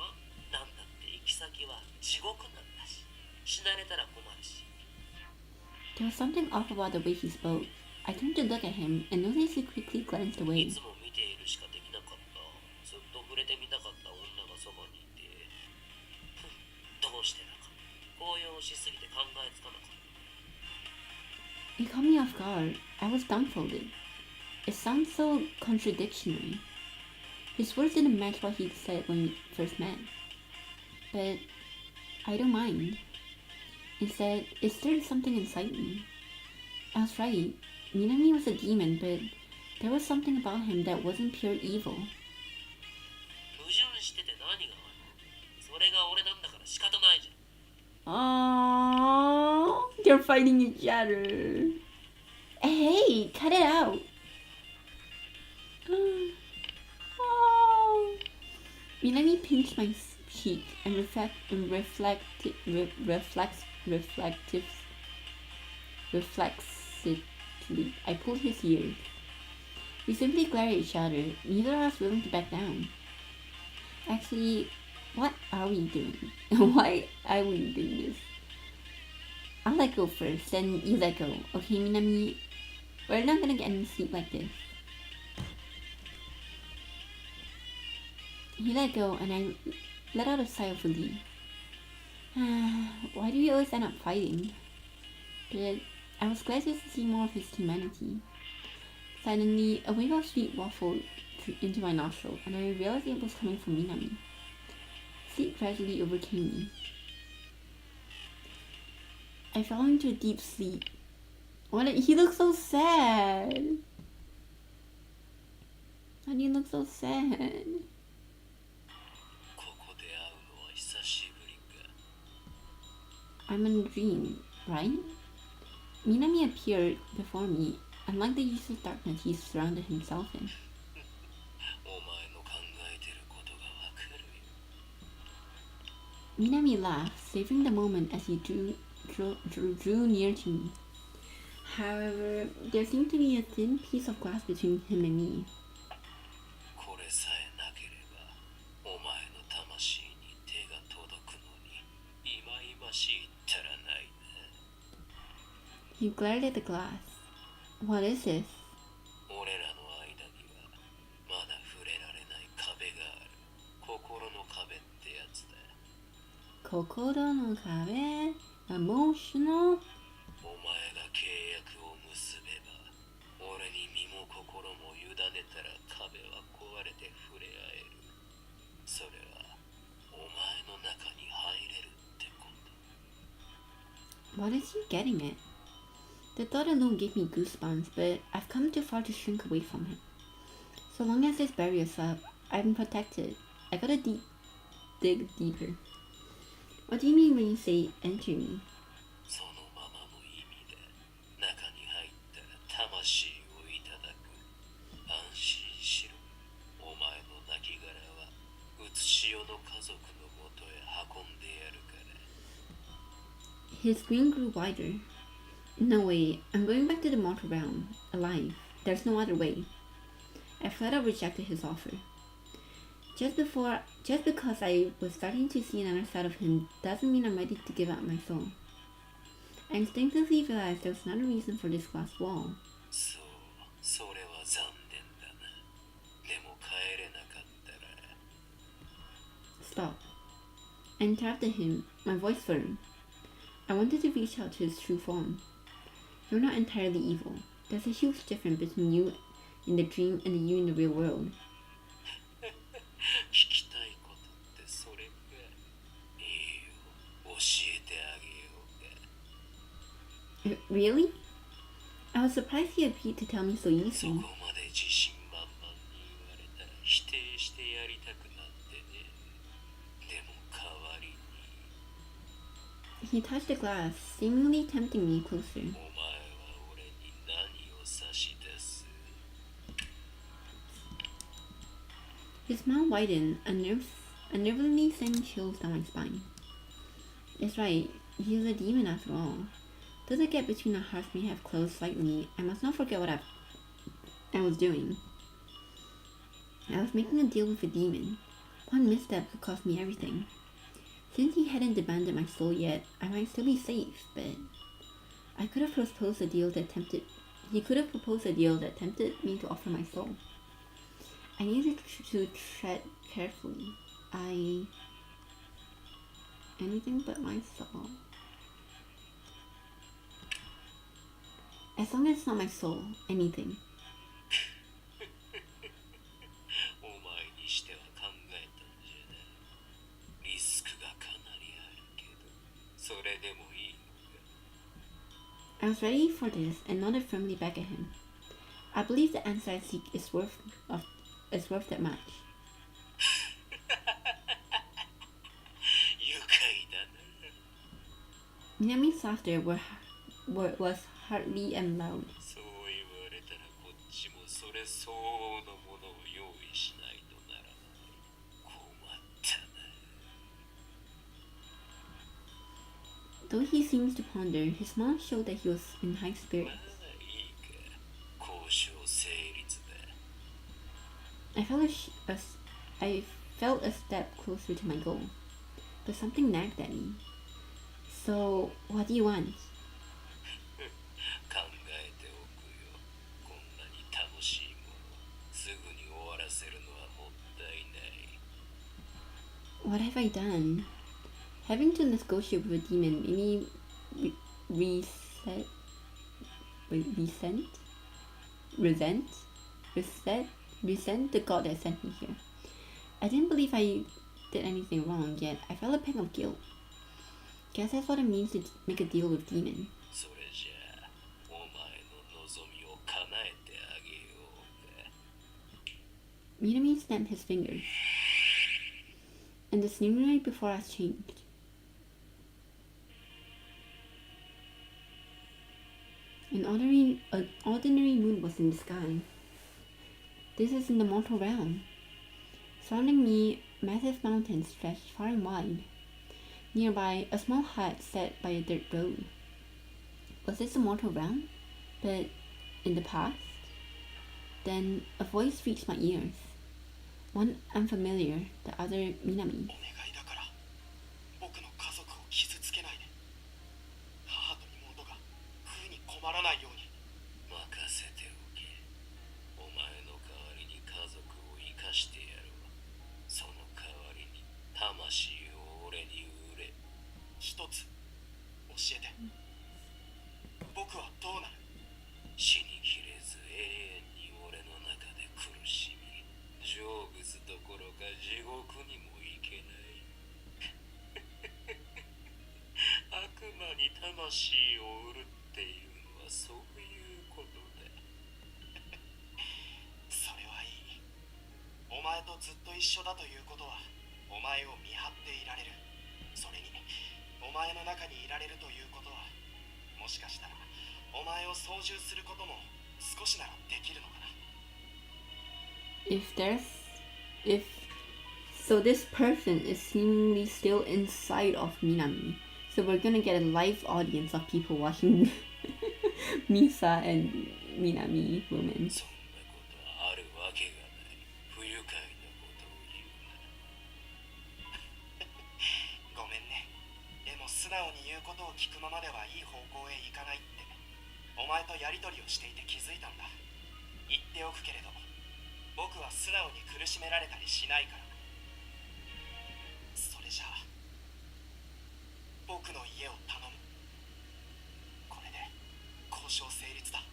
なんだって行き先は地獄なんだし、死なれたら困るし。 There was something off about the way he spoke. I turned to look at him and noticed he quickly glanced い away. つも見ているしかできなかった。ずっと触れてみたかった女がそばにいて。どうしてだか。高揚しすぎて考えつかなかった。 It caught me off guard. I was dumbfounded. It sounds so contradictory. His words didn't match what he said when we first met. But I don't mind. Instead, it stirred something inside me. I was right. Minami was a demon, but there was something about him that wasn't pure evil. 矛盾してて何が悪い。それが俺なんだから仕方ないじゃん。 Oh, they're fighting each other. Hey, cut it out. Oh. Minami pinched my cheek and reflexively, I pulled his ear. We simply glared at each other, neither of us willing to back down. Actually, what are we doing? Why are we doing this? I'll let go first, then you let go. Okay, Minami? We're not gonna get any sleep like this. He let go, and I let out a sigh of relief. Why do we always end up fighting? But I was glad to see more of his humanity. Suddenly, a wave of sweet waffled into my nostril, and I realized it was coming from Minami. Sleep gradually overcame me. I fell into a deep sleep. He looks so sad. Why do you look so sad? I'm in a dream, right? Minami appeared before me, unlike the useless darkness he surrounded himself in. Minami laughed, savoring the moment as he drew near to me. However, there seemed to be a thin piece of glass between him and me. He glared at the glass. What is this? 心の壁 emotional? お前が契約を結べば俺に身も心も委ねたら壁は壊れて触れ合える。それはお前の中に入れるってこと。 What is he getting at? The thought alone gave me goosebumps, but I've come too far to shrink away from him. So long as this barrier's up, I'm protected. I gotta dig deeper. What do you mean when you say enter me? そのままの意味で中に入ったら魂をいただく。安心しろ。お前の亡骸はうつしおの家族のもとへ運んでやるから。His grin grew wider. No way, I'm going back to the mortal realm, alive. There's no other way. I flat out rejected his offer. Just because I was starting to see another side of him doesn't mean I'm ready to give up my soul. I instinctively realized there was another reason for this glass wall. そう、それは残念だな。でも帰れなかったら。Stop. I interrupted him, my voice firm. I wanted to reach out to his true form. You're not entirely evil. There's a huge difference between you in the dream and you in the real world. 聞きたいことってそれか。いいよ、教えてあげようか。Really? I was surprised he agreed to tell me so そ easily. こまで自信満々に言われたら否定してやりたくなってね。でも代わりに。He touched the glass, seemingly tempting me closer. お前は俺に何を差し出す？ His mouth widened, unnervingly sending chills down my spine. That's right, he is a demon after all. Though the gap between our hearts may have closed slightly, I must not forget what I was doing. I was making a deal with a demon. One misstep could cost me everything. Since he hadn't demanded my soul yet, I might still be safe, but he could have proposed a deal that tempted me to offer my soul. I needed to tread carefully. Anything but my soul. As long as it's not my soul, anything. お前にしては考えたんじゃな。リスクがかなりあるけど、それでもいいのか。 I was ready for this and nodded firmly back at him. I believe the answer I seek is worth that much. 愉快だな。 Minami's laughter was hearty and loud. そう言われたらこっちもそれ相応のものを用意しないとならない。困ったな。 Though he seems to ponder, his smile showed that he was in high ま spirits. あいいか。交渉成立だ。 I felt a step closer to my goal, but something nagged at me. So, what do you want? 考えておくよ。こんなに楽しいものすぐに終わらせるのはもったいない。 What have I done? Having to negotiate with a demon made me resent the god that sent me here. I didn't believe I did anything wrong, yet I felt a pang of guilt. Guess that's what it means to make a deal with demon. それじゃあ、お前の望みを叶えてあげようか。 Minami snapped his fingers, and the scenery before us changed. An ordinary moon was in the sky. This is in the mortal realm. Surrounding me, massive mountains stretched far and wide. Nearby, a small hut set by a dirt road. Was this a mortal realm? But in the past? Then a voice reached my ears. One unfamiliar, the other Minami. お願いだから、僕の家族を傷つけないで。母と妹が冬に困らないように。任せておけ。お前の代わりに家族を生かしてやろう。その代わりに魂を俺に売れ。一つ教えて。僕はどうなる？死にきれず永遠に俺の中で苦しみ、成仏どころか地獄にも行けない。悪魔に魂を売るっていうのはそういうことだ。それはいい。お前とずっと一緒だということは、お前を見張っていられる。それに、お前の中にいられるということは、もしかしたらお前を操縦することも少しならできるのかな。 So this person is seemingly still inside of Minami, So we're gonna get a live audience of people watching Misa and Minami women. そんなことあるわけがない。不愉快なことを言うな。ごめんね。でも素直に言うことを聞くままではいい方向へ行かないってお前とやり取りをしていて気づいたんだ。言っておくけれど僕は素直に苦しめられたりしないから。それじゃあ僕の家を頼む。これで交渉成立だ。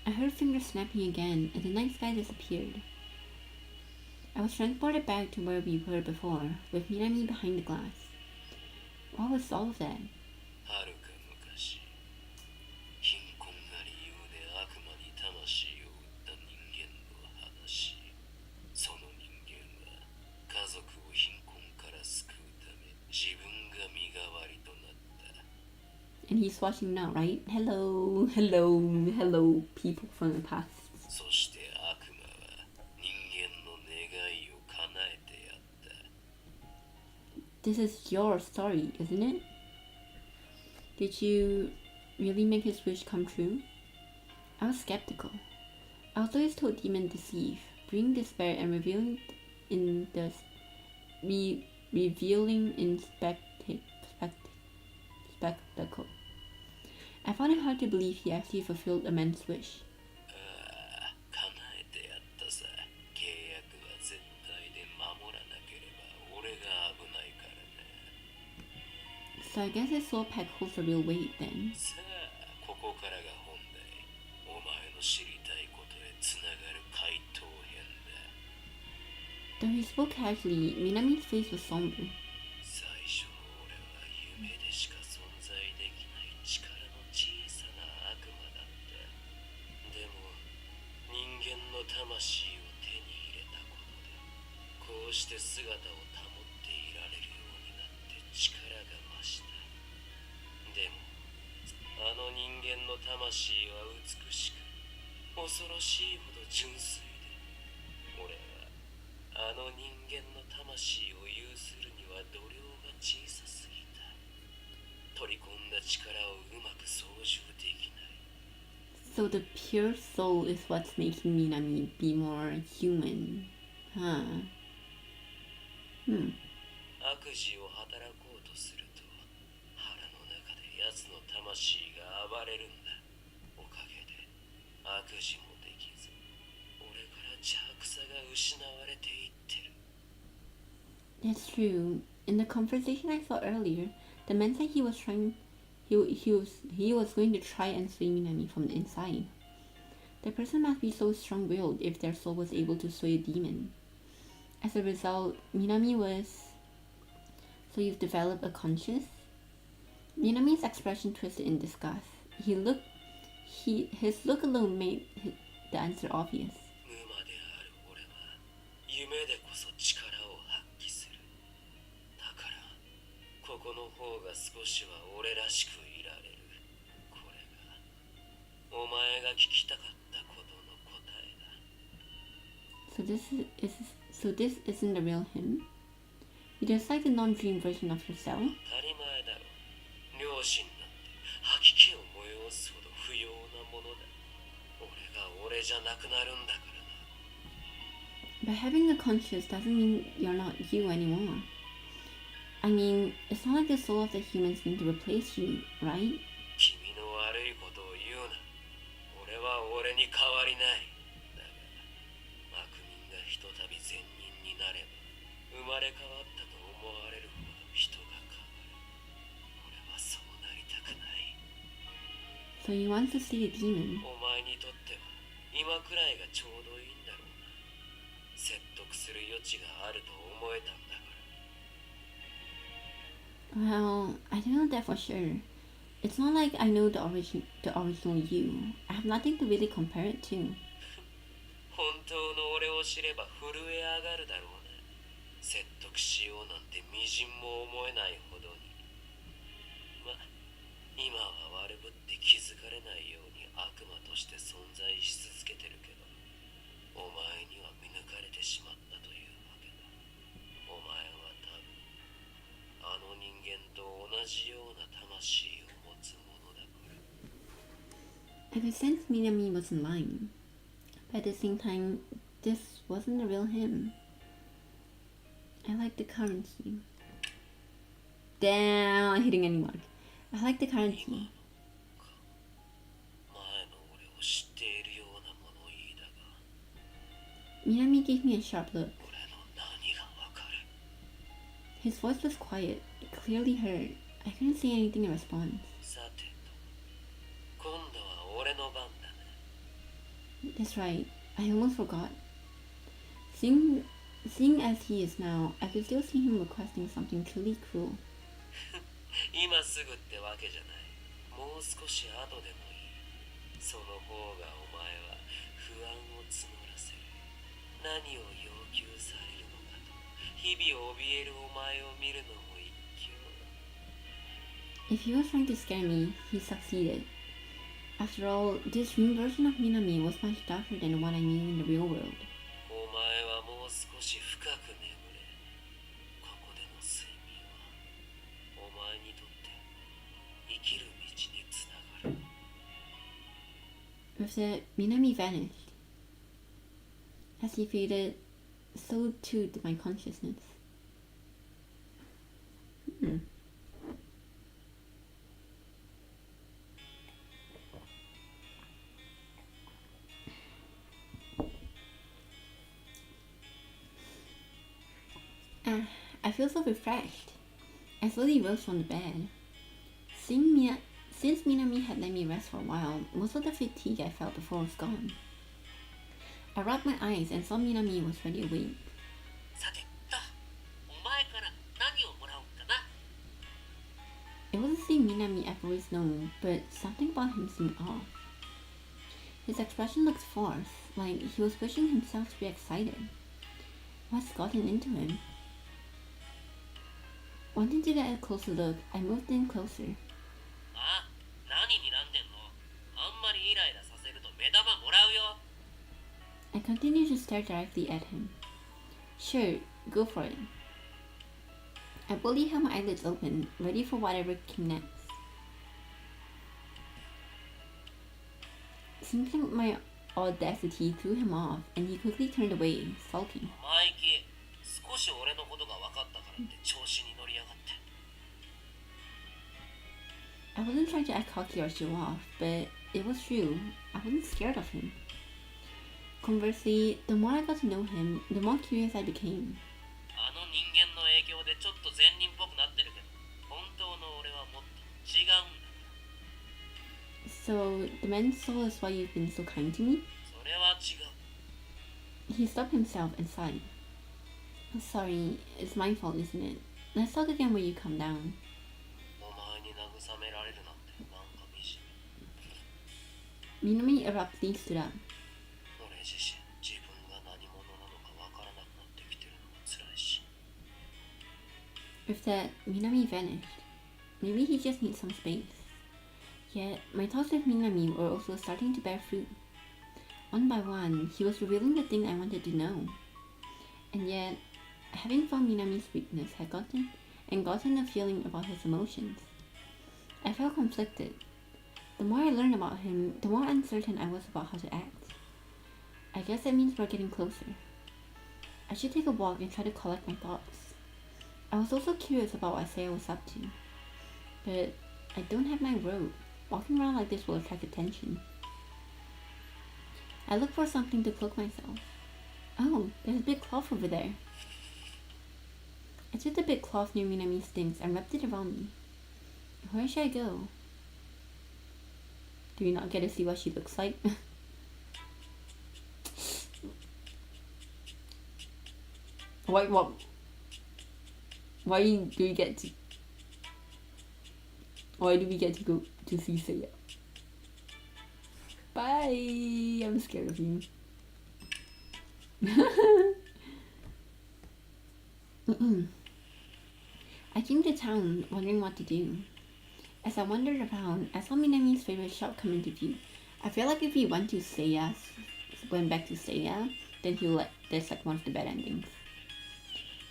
I heard fingers snapping again, and the night sky disappeared. I was transported back to where we were before, with Minami behind the glass. What was all of that? はるか昔、貧困が理由で悪魔に魂を売った人間の話。その人間は家族を貧困から救うため自分が身代わりとなった。And he's watching now, right? Hello, hello, hello, people from the past. そして悪魔は人間の願いを叶えてやった。This is your story, isn't it? Did you really make his wish come true? I was skeptical. I was always told demons deceive, bring despair, and revealing in spectacle. I found it hard to believe he actually fulfilled a man's wish. 叶えてやったさ。契約は絶対で守らなければ俺が危ないからね。 So I guess his soul pack holds a real weight then. さあ、ここからが本題。お前の知りたいことへつながる回答編だ。 Though he spoke casually, Minami's face was somber. 最初の俺は夢でしか存在できない力の小さな悪魔だった。でも人間の魂を手に入れたことでこうして姿を保っていられるようになって力が増した。でもあの人間の魂は美しく恐ろしいほど純粋で、俺はあの人間の魂を有するには度量が小さすぎた。取り込んだ力をうまく操縦できない。 So the pure soul is what's making Minami be more human. Huh. 悪事を働こうとすると腹の中で奴の魂が暴れるんだ。おかげで悪事もできず俺から邪悪さが失われていってる。 That's true. In the conversation I saw earlier, the man said he was going to try and sway Minami from the inside. The person must be so strong-willed if their soul was able to sway a demon. As a result, Minami was... So you've developed a conscience? Minami's expression twisted in disgust. His look alone made the answer obvious. 無魔である俺は夢でこそ力を発揮する。だからここの方が少しは俺らしくいられる。これがお前が聞きたかったことの答えだ。 So this isn't the real him? You just like the non-dream version of yourself? 当たり前だろ。両親なんて吐き気を催すほど不要なものだ。俺が俺じゃなくなるんだからな。 But having a conscience doesn't mean you're not you anymore. I mean, it's not like the soul of the humans need to replace you, right? 君の悪いことを言うな。俺は俺に変わりない。だが悪人がひとたび善人になれば生まれ変わったと思われるほど人が変わる。俺はそうなりたくない。 So you want to see a demon? お前にとっては今くらいがちょうどいいんだろうな。説得する余地があると思えたんだから。 Well, I don't know that for sure. It's not like I know the original you. I have nothing to really compare it to. 本当の俺を知れば震え上がるだろうな。説得しようなんてみじんも思えないほどに。ま、今は悪ぶって気づかれないように悪魔として存在し続けてるけど、お前には見抜かれてしまったというわけだ。お前は多分あの人間と同じような魂を持つものだから。 I could sense Minami wasn't lying, but at the same time, this wasn't the real him. I like the currency. Damn, I'm hitting any mark. I like the currency. 前の俺を知っているような物言いだが、 Minami gave me a sharp look. 俺の何がわかる？ His voice was quiet, clearly heard. I couldn't say anything in response. さてと、今度は俺の番だね。 That's right, I almost forgot. Seeing as he is now, I could still see him requesting something truly cruel. 今すぐってわけじゃない。もう少し後でもいい。その方がお前は不安を募らせる。何を要求されるのかと、日々怯えるお前を見るのも一興。 If he was trying to scare me, he succeeded. After all, this new version of Minami was much darker than what I knew in the real world. お前はもう少し深く眠れ。ここでの睡眠はお前にとって生きる道につながる。 With that, Minami vanished. As he faded, so too did my consciousness. I feel so refreshed. I slowly rose from the bed. Since Minami had let me rest for a while, most of the fatigue I felt before was gone. I rubbed my eyes and saw Minami was already awake. さてと、お前から何をもらおうかな。 It was the same Minami I've always known, but something about him seemed off. His expression looked forced, like he was pushing himself to be excited. What's gotten into him? Wanting to get a closer look, I moved in closer. あ、何睨んでんの？あんまりイライラさせると目玉もらうよ。 I continued to stare directly at him. Sure, go for it. I boldly held my eyelids open, ready for whatever came next. Seems like my audacity threw him off, and he quickly turned away, sulking. マイキー、少し俺のことが分かったからって調子に乗りやがって。 I wasn't trying to act cocky or show off, but it was true. I wasn't scared of him. Conversely, the more I got to know him, the more curious I became. あの人間の影響でちょっと善人っぽくなってるけど、本当の俺はもっと違うんだ。 So, the man's soul is why you've been so kind to me? それは違う。 He stopped himself and sighed. Sorry, it's my fault, isn't it? Let's talk again when you come down. お前に慰められるなんてなんか惨め。 Minami abruptly stood up. 俺自身、自分が何者なのか分からなくなってきてるのも辛いし。 With that, Minami vanished. Maybe he just needs some space. Yet, my thoughts with Minami were also starting to bear fruit. One by one, he was revealing the thing I wanted to know. And yet, having found Minami's weakness had gotten a feeling about his emotions. I felt conflicted. The more I learned about him, the more uncertain I was about how to act. I guess that means we're getting closer. I should take a walk and try to collect my thoughts. I was also curious about what Saya was up to. But I don't have my robe. Walking around like this will attract attention. I looked for something to cloak myself. Oh, there's a big cloth over there. I took the big cloth near Minami's things and wrapped it around me. Where should I go? Do we not get to see what she looks like? What? Why do we get to... Why do we get to go to see Saya? Bye! I'm scared of you. I came to town wondering what to do. As I wandered around, I saw Minami's favorite shop come into view. I feel like if we went back to Seiya, then that's like one of the bad endings.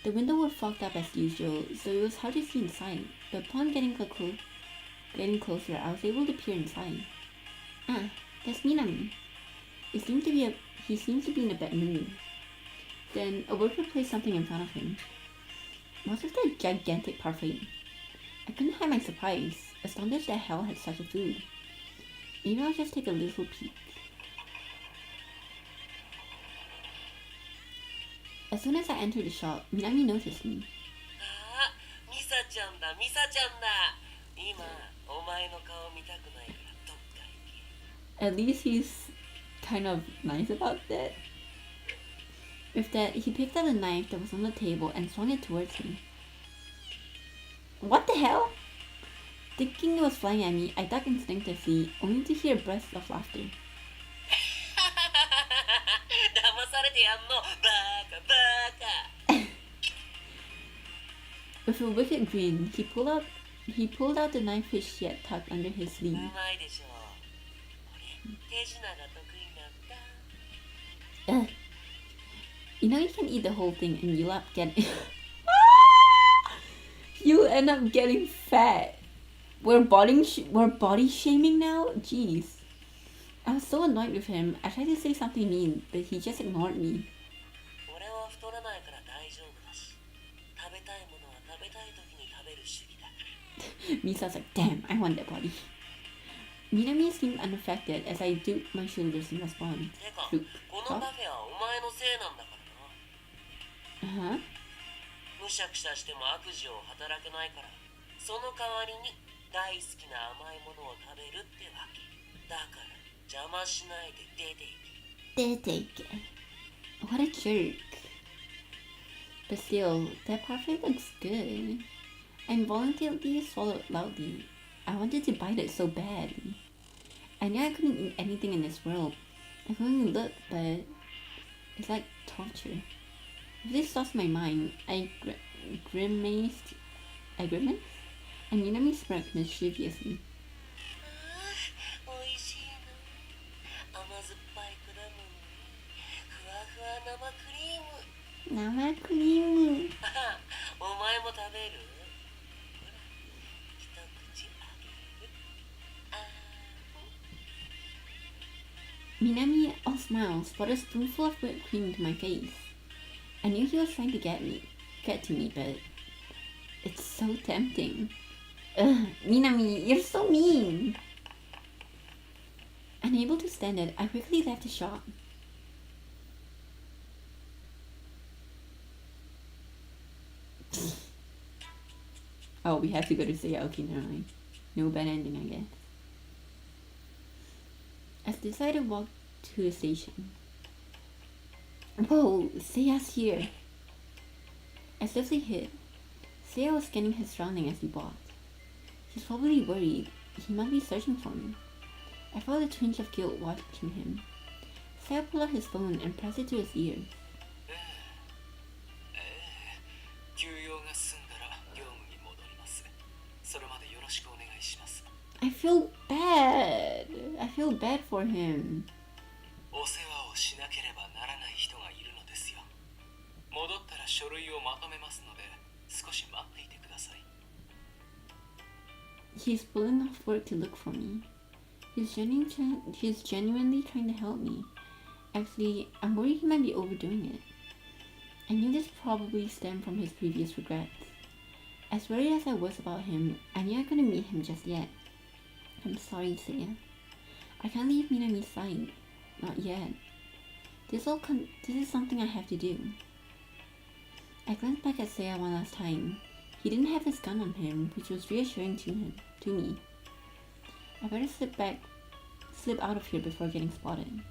The windows were fogged up as usual, so it was hard to see inside, but upon getting closer, I was able to peer inside. Ah, that's Minami. He seems to be in a bad mood. Then a worker placed something in front of him. What was that gigantic parfait? I couldn't hide my surprise, astonished that Hell had such a food. Maybe I'll just take a little peek. As soon as I entered the shop, Minami noticed me. Ah, Misa-chan da, Misa-chan da. Ima, omae no kao mitaku nai kara dokka ike. At least he's kind of nice about that. With that, he picked up the knife that was on the table and swung it towards me. What the hell? Thinking it was flying at me, I ducked instinctively, only to hear bursts of laughter. 騙されてやんの、バカバカ。 With a wicked grin, he pulled out the knife which he had tucked under his sleeve. うまいでしょ。俺、手品が得意なんだ。 Ugh. You know you can eat the whole thing and you end up getting fat. We're body shaming now? Jeez. I was so annoyed with him. I tried to say something mean, but he just ignored me. 俺は太らないから大丈夫だし、食べたいものは食べたい時に食べる主義だ。 Misa's like, damn, I want that body. Minami seemed unaffected as I duped my shoulders in response. てか、このカフェはお前のせいなんだからな。Uh-huh. むしゃくしゃしても悪事を働けないから、その代わりに大好きな甘いものを食べるってわけ。だから邪魔しないで出ていけ。 What a jerk. But still, that parfait looks good. I involuntarily swallowed loudly. I wanted to bite it so badly. I knew I couldn't eat anything in this world. I could only look, but it's like torture. If this lost my mind, I grimaced, and Minami smirked mischievously. おいしいな。甘酸っぱい果物にふわふわ生クリーム。 Sour cream. お前も食べる？ほら、一口あげる。Minami, all smiles, brought a spoonful of whipped cream into my face. I knew he was trying to get to me, but it's so tempting. Ugh, Minami, you're so mean. Unable to stand it, I quickly left the shop. Oh, we have to go to Seiya. Okay, never mind. No bad ending, I guess. As I decided to walk to the station. Whoa, Seiya's here. I swiftly hid. Seiya was scanning his surroundings as he walked. He's probably worried. He might be searching for me. I felt a twinge of guilt watching him. Seiya pulled out his phone and pressed it to his ear. 休養が済んだら業務に戻ります。それまでよろしくお願いします。 I feel bad. I feel bad for him. お世話をしなければならない人がいるのですよ。戻ったら書類をまとめますので、少し待っていてください。 He's pulling off work to look for me. He's genuinely trying to help me. Actually, I'm worried he might be overdoing it. I knew this probably stemmed from his previous regrets. As worried as I was about him, I knew I couldn't meet him just yet. I'm sorry, Seiya. I can't leave Minami's side. Not yet. This is something I have to do. I glanced back at Seiya one last time. He didn't have his gun on him, which was reassuring to me. I better slip out of here before getting spotted.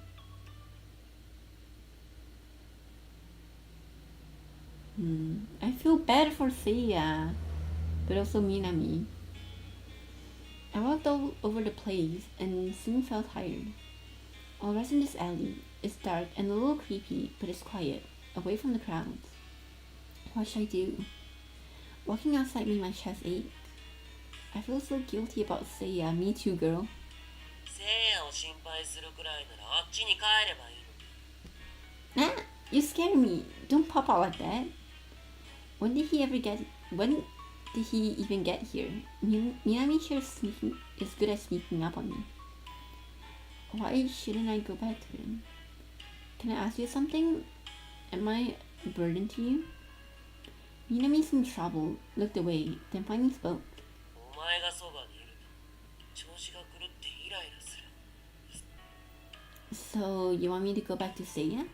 I feel bad for Seiya, but also Minami. I walked all over the place and soon felt tired. I'll rest in this alley. It's dark and a little creepy, but it's quiet, away from the crowds. What should I do? Walking outside made my chest ache. I feel so guilty about Seiya. Me too, girl. せいやを心配するくらいならあっちに帰ればいいのに。Ah! You scare me. Don't pop out like that. When did he even get here? Minami here is good at sneaking up on me. Why shouldn't I go back to him? Can I ask you something? Am I a burden to you? Minami seemed troubled, looked away, then finally spoke. So, you want me to go back to Seiya?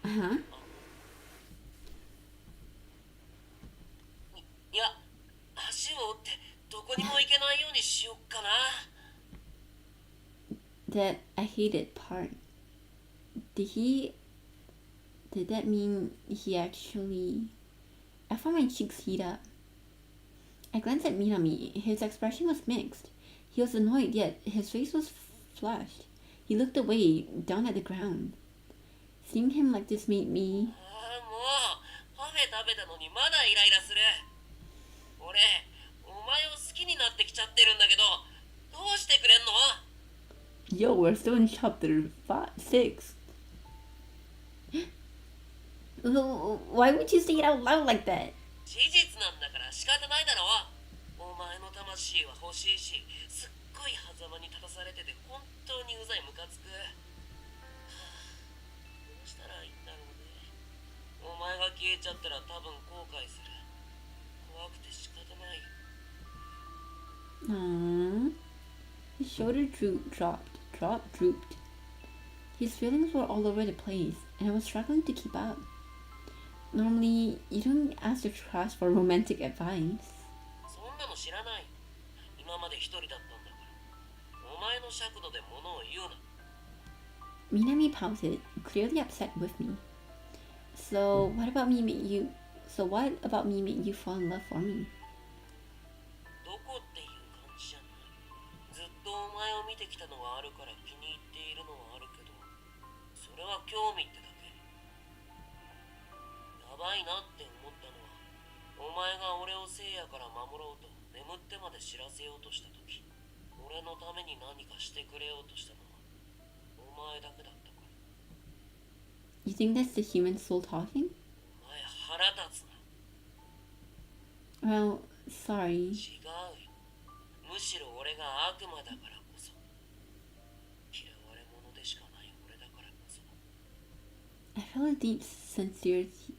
Uh-huh. That I hated part. Did that mean he actually... I found my cheeks heat up. I glanced at Minami. His expression was mixed. He was annoyed, yet his face was flushed. He looked away, down at the ground. Seeing him like this made me... Yo, we're still in chapter 6. Why would you say it out loud like that? Aww. His shoulder drooped. His feelings were all over the place, and I was struggling to keep up. Normally, you don't ask your crush for romantic advice. Minami pouted, clearly upset with me. So what about me made you fall in love for me? You think that's the human soul talking? Well, sorry.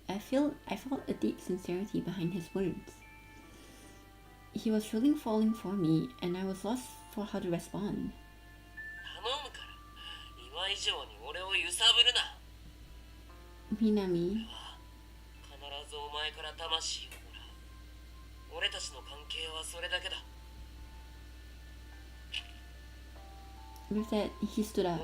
I felt a deep sincerity behind his words. He was really falling for me, and I was lost for how to respond. Minami. With that, he stood up.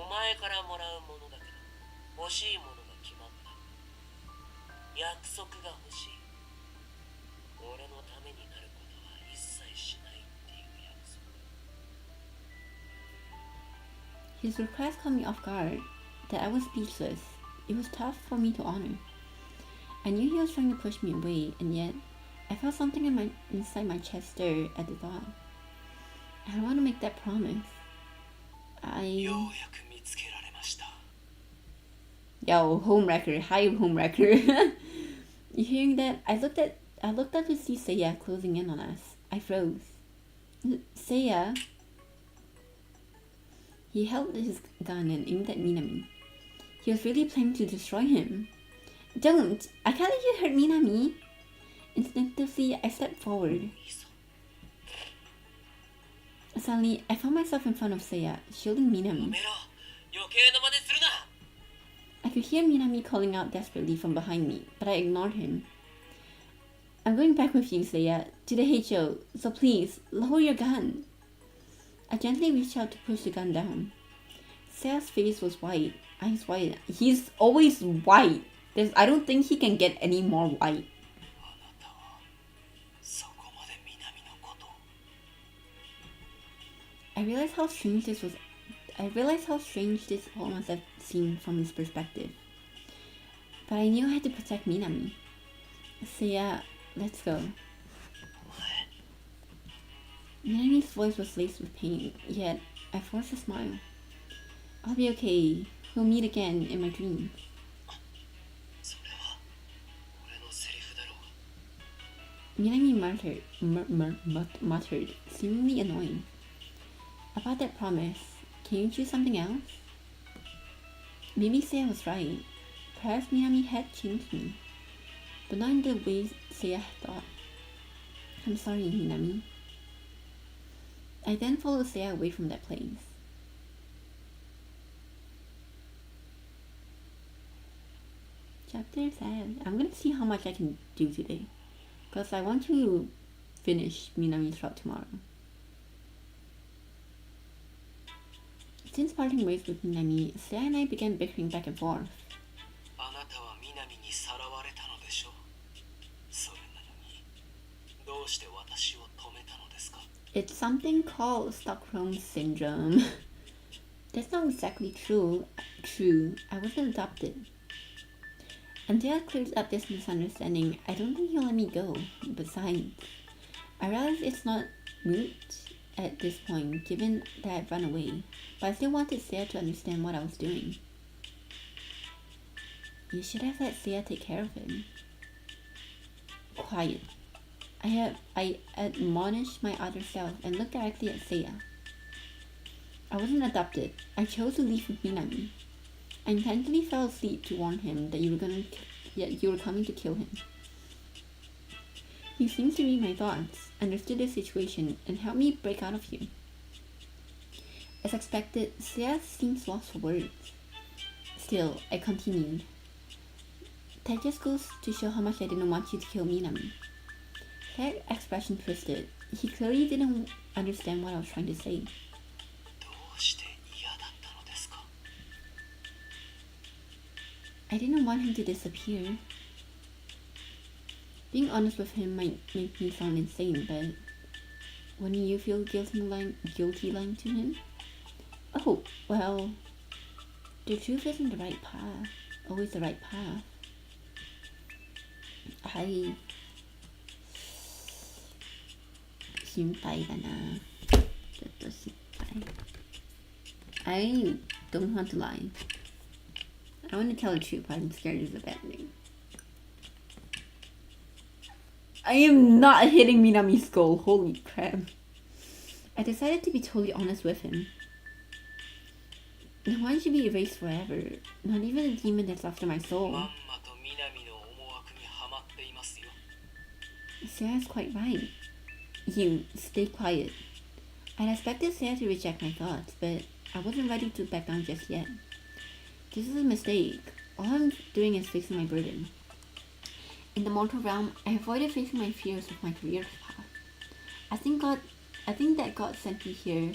His request caught me off guard, that I was speechless. It was tough for me to honor. I knew he was trying to push me away, and yet I felt something inside my chest stir at the thought. I don't want to make that promise. Yo, homewrecker, hi homewrecker. You hearing that? I looked up to see Seiya closing in on us. I froze. Seiya. He held his gun and aimed at Minami. He was really planning to destroy him. Don't! I can't let you hurt Minami! Instinctively, I stepped forward. Suddenly, I found myself in front of Seiya, shielding Minami. I could hear Minami calling out desperately from behind me, but I ignored him. I'm going back with you, Seiya, to the HO, so please, lower your gun. I gently reached out to push the gun down. Seiya's face was white, eyes wide. He's always white. I don't think he can get any more white. I realized how strange this all must have seemed from his perspective. But I knew I had to protect Minami. Seiya, let's go. Minami's voice was laced with pain, yet I forced a smile. I'll be okay. We'll meet again in my dreams. それは俺のセリフだろう。 Minami muttered, seemingly annoyed. About that promise, can you choose something else? Maybe Seiya was right. Perhaps Minami had changed me, but not in the way Seiya had thought. I'm sorry, Minami. I then followed Seiya away from that place. Chapter 7. I'm gonna see how much I can do today, because I want to finish Minami's Route tomorrow. Since parting ways with Minami, Seiya and I began bickering back and forth. あなたは南にさらわれたのでしょ。それなのにどうして私を止めたのですか？ It's something called Stockholm Syndrome. That's not exactly true. I wasn't adopted. Until I cleared up this misunderstanding, I don't think he'll let me go. Besides, I realize it's not moot at this point, given that I've run away, but I still wanted Seiya to understand what I was doing. You should have let Seiya take care of him. Quiet. I admonished my other self and looked directly at Seiya. I wasn't adopted. I chose to leave with Minami. I intentionally fell asleep to warn him that you were coming to kill him. He seems to read my thoughts, understood the situation, and helped me break out of here. As expected, Seiya seems lost for words. Still, I continued. That just goes to show how much I didn't want you to kill Minami. That expression twisted. He clearly didn't understand what I was trying to say. どうして嫌だったのですか？ I didn't want him to disappear. Being honest with him might make me sound insane, but wouldn't you feel guilty lying to him? Oh, well, the truth isn't the right path. Always the right path. I... 心配だな。ちょっと心配。I don't want to lie. I want to tell the truth, but I'm scared it's a bad thing. I am not hitting Minami's skull. Holy crap. I decided to be totally honest with him. The one should be erased forever. Not even the demon that's after my soul. まんまと南の思惑にはまっていますよ。 Seiya's quite right. You, stay quiet. I'd expected Seiya to reject my thoughts, but I wasn't ready to back down just yet. This is a mistake. All I'm doing is facing my burden. In the mortal realm, I avoided facing my fears with my career path. I think that God sent me here,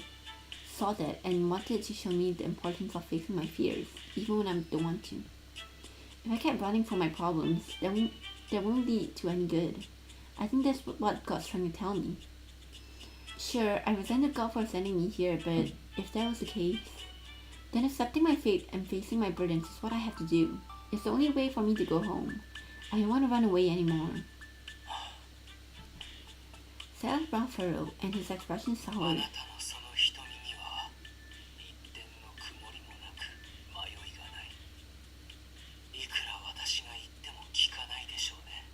saw that, and wanted to show me the importance of facing my fears, even when I don't want to. If I kept running from my problems, that won't lead to any good. I think that's what God's trying to tell me. Sure, I resented God for sending me here, but if that was the case, then accepting my fate and facing my burdens is what I have to do. It's the only way for me to go home. I don't want to run away anymore. Seiya's brow furrowed and his expression あ soured. なたのその瞳には一点の曇りもなく迷いがない。いくら私が言っても聞かないでしょうね。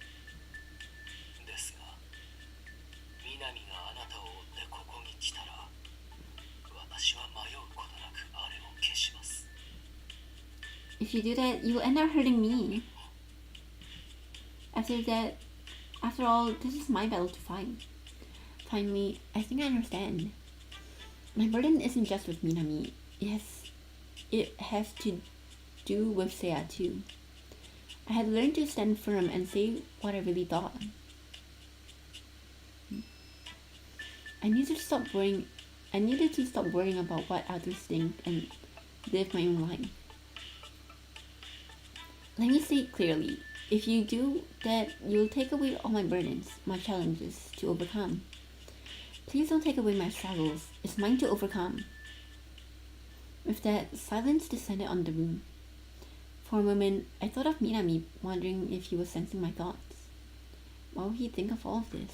ですが、南があなたを追ってここに来たら、私は迷うことなくあれを消します。 If you do that, you'll end up hurting me. After all, this is my battle to fight. Finally, I think I understand. My burden isn't just with Minami. It has to do with Seiya too. I had learned to stand firm and say what I really thought. I needed to stop worrying about what others think and live my own life. Let me say it clearly. If you do that, you'll take away all my burdens, my challenges to overcome. Please don't take away my struggles. It's mine to overcome. With that, silence descended on the room. For a moment, I thought of Minami, wondering if he was sensing my thoughts. What would he think of all of this?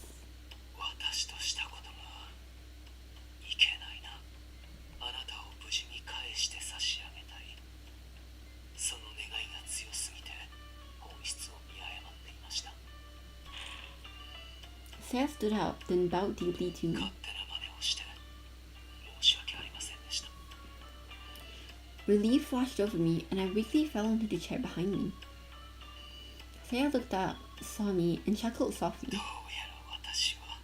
私としたことがいけないな。あなたを無事に返して差し上げ Sarah stood up, then bowed deeply to me. 勝手な真似をして申し訳ありませんでした。 Relief washed over me, and I weakly fell onto the chair behind me. Sarah looked up, saw me, and chuckled softly. どうやら私は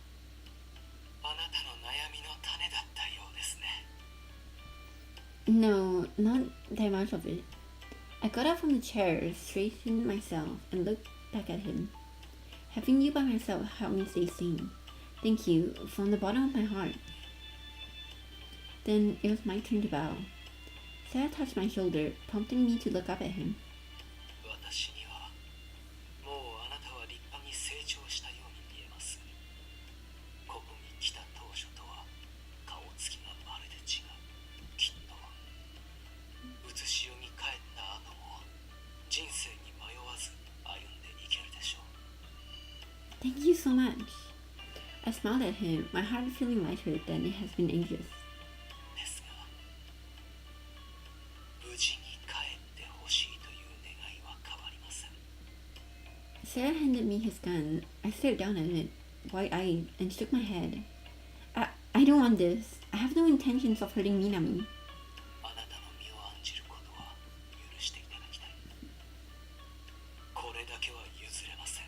あなたの悩みの種だったようですね。 No, not that much of it. I got up from the chair, straightened myself, and looked back at him. Having you by myself helped me stay sane. Thank you, from the bottom of my heart. Then it was my turn to bow. Sarah touched my shoulder, prompting me to look up at him. 私にはもうあなたは立派に成長したように見えます。ここに来た当初とは顔つきがまるで違う。きっと写し読み帰った後も人生に迷わず歩んでいけるでしょう。 Thank you so much. I smiled at him, my heart feeling lighter than it has been ages. ですが無事に帰ってほしいという願いは変わりません。 Sarah handed me his gun. I stared down at it, wide-eyed, and shook my head. I don't want this. I have no intentions of hurting Minami. あなたの身を案じることは許していただきたい。これだけは譲れません。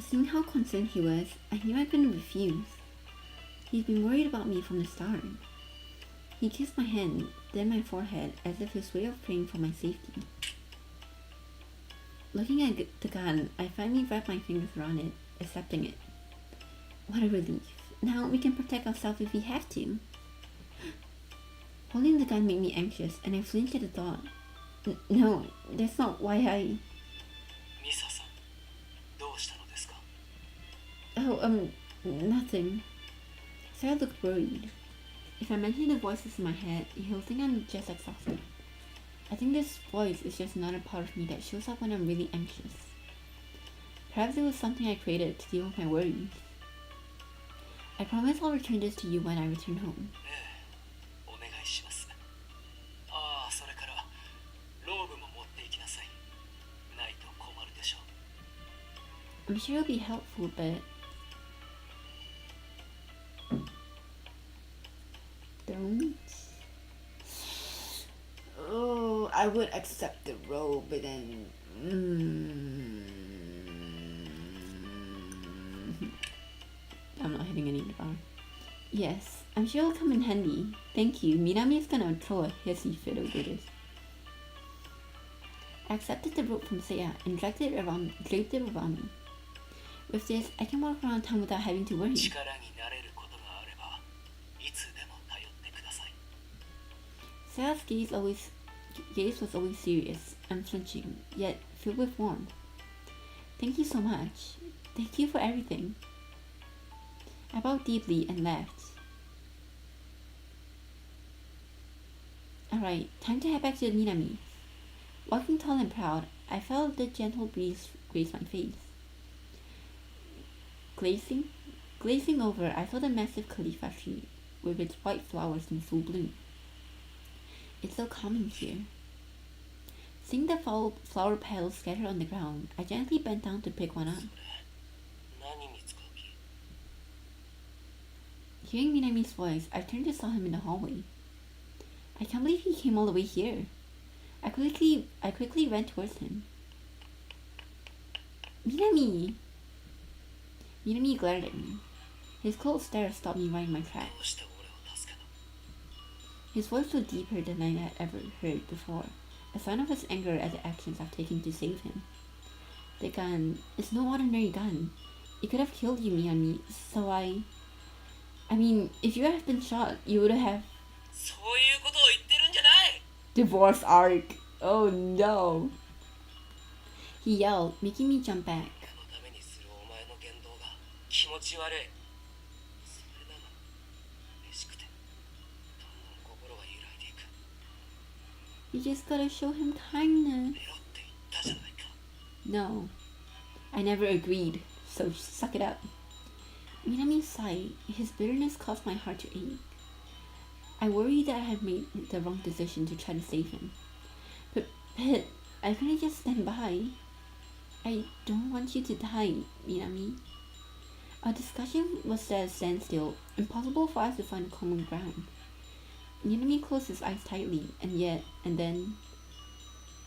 Seeing how concerned he was, I knew I couldn't refuse. He'd been worried about me from the start. He kissed my hand, then my forehead, as if his way of praying for my safety. Looking at the gun, I finally wrapped my fingers around it, accepting it. What a relief. Now we can protect ourselves if we have to. Holding the gun made me anxious, and I flinched at the thought. No, that's not why I... ミサさん、どうしたのですか？ Oh, nothing. Sarah looked worried. If I mention the voices in my head, he'll think I'm just exhausted. I think this voice is just another part of me that shows up when I'm really anxious. Perhaps it was something I created to deal with my worries. I promise I'll return this to you when I return home. お願いします。ああ、それからローブも持って行きなさい。ないと困るでしょう。 I'm sure it'll be helpful, but... Don't... Oh, I would accept the robe, but then... I'm not hitting any of the bar. Yes, I'm sure it'll come in handy. Thank you. Minami's gonna throw a hissy fit over this. I accepted the rope from Seiya and draped it around me. With this, I can walk around town without having to worry. 力になれることがあれば、いつでも頼ってください。 Sarah's gaze was always serious, unflinching, yet filled with warmth. Thank you so much. Thank you for everything. I bowed deeply and left. Alright, time to head back to Minami. Walking tall and proud, I felt the gentle breeze graze my face. Glazing over, I saw the massive Khalifa tree with its white flowers in full bloom. It's so calming here. Seeing the flower petals scattered on the ground, I gently bent down to pick one up. 何に使う気？ Hearing Minami's voice, I turned and saw him in the hallway. I can't believe he came all the way here. I quickly ran towards him. Minami! Minami glared at me. His cold stare stopped me right in my ど tracks. うして俺を助けた？ His voice was deeper than I had ever heard before, a sign of his anger at the actions I've taken to save him. The gun is no ordinary gun. It could have killed you, Minami, so I mean, if you had been shot, you would have... そういうことを言ってるんじゃない！ Divorce arc! Oh no! He yelled, making me jump back. 俺のためにするお前の言動が気持ち悪い。それなの嬉しくてどんどん心が揺らいでいく。 You just gotta show him kindness. 寝ろって言ったじゃないか。 No, I never agreed, so suck it up. Minami sighed. His bitterness caused my heart to ache. I worried that I had made the wrong decision to try to save him. But I couldn't just stand by. I don't want you to die, Minami. Our discussion was at a standstill, impossible for us to find common ground. Minami closed his eyes tightly, and then,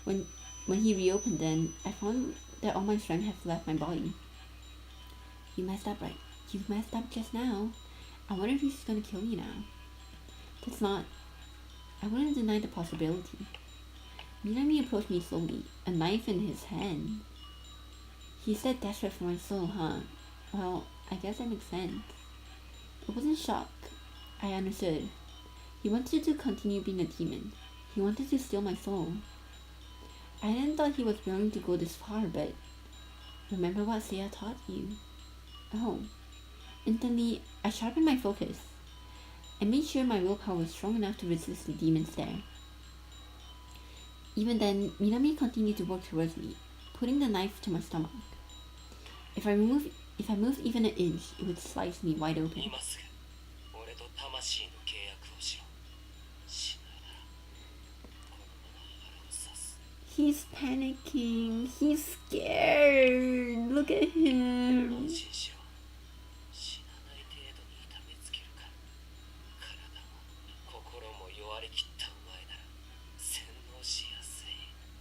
when he reopened them, I found that all my strength had left my body. You messed up, right? You messed up just now. I wonder if he's gonna kill me now. That's not... I wouldn't deny the possibility. Minami approached me slowly, a knife in his hand. He said desperate for my soul, huh? Well, I guess that makes sense. It wasn't shock. I understood. He wanted to continue being a demon. He wanted to steal my soul. I hadn't thought he was willing to go this far, but... Remember what Seiya taught you. Oh. Instantly, I sharpened my focus. I made sure my willpower was strong enough to resist the demon's stare. Even then, Minami continued to work towards me, putting the knife to my stomach. If I moved even an inch, it would slice me wide open. He's panicking. He's scared. Look at him.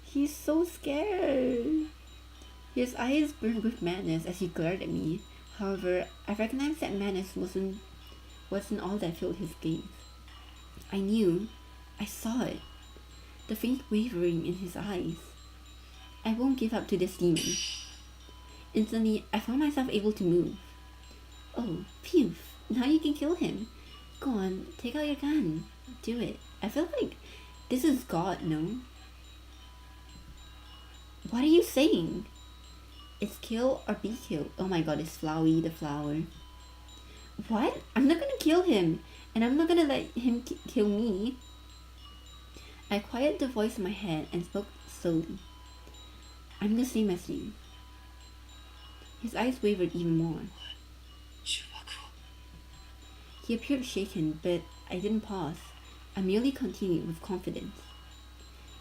He's so scared. His eyes burned with madness as he glared at me. However, I recognized that madness wasn't all that filled his gaze. I knew. I saw it. The faint wavering in his eyes. I won't give up to this demon. Instantly, I found myself able to move. Oh, phew. Now you can kill him. Go on, take out your gun. Do it. I feel like this is God, no? What are you saying? It's kill or be killed. Oh my god, it's Flowey the flower. What? I'm not gonna kill him. And I'm not gonna let him kill me. I quieted the voice in my head and spoke slowly. I'm the same as you. His eyes wavered even more. He appeared shaken, but I didn't pause. I merely continued with confidence.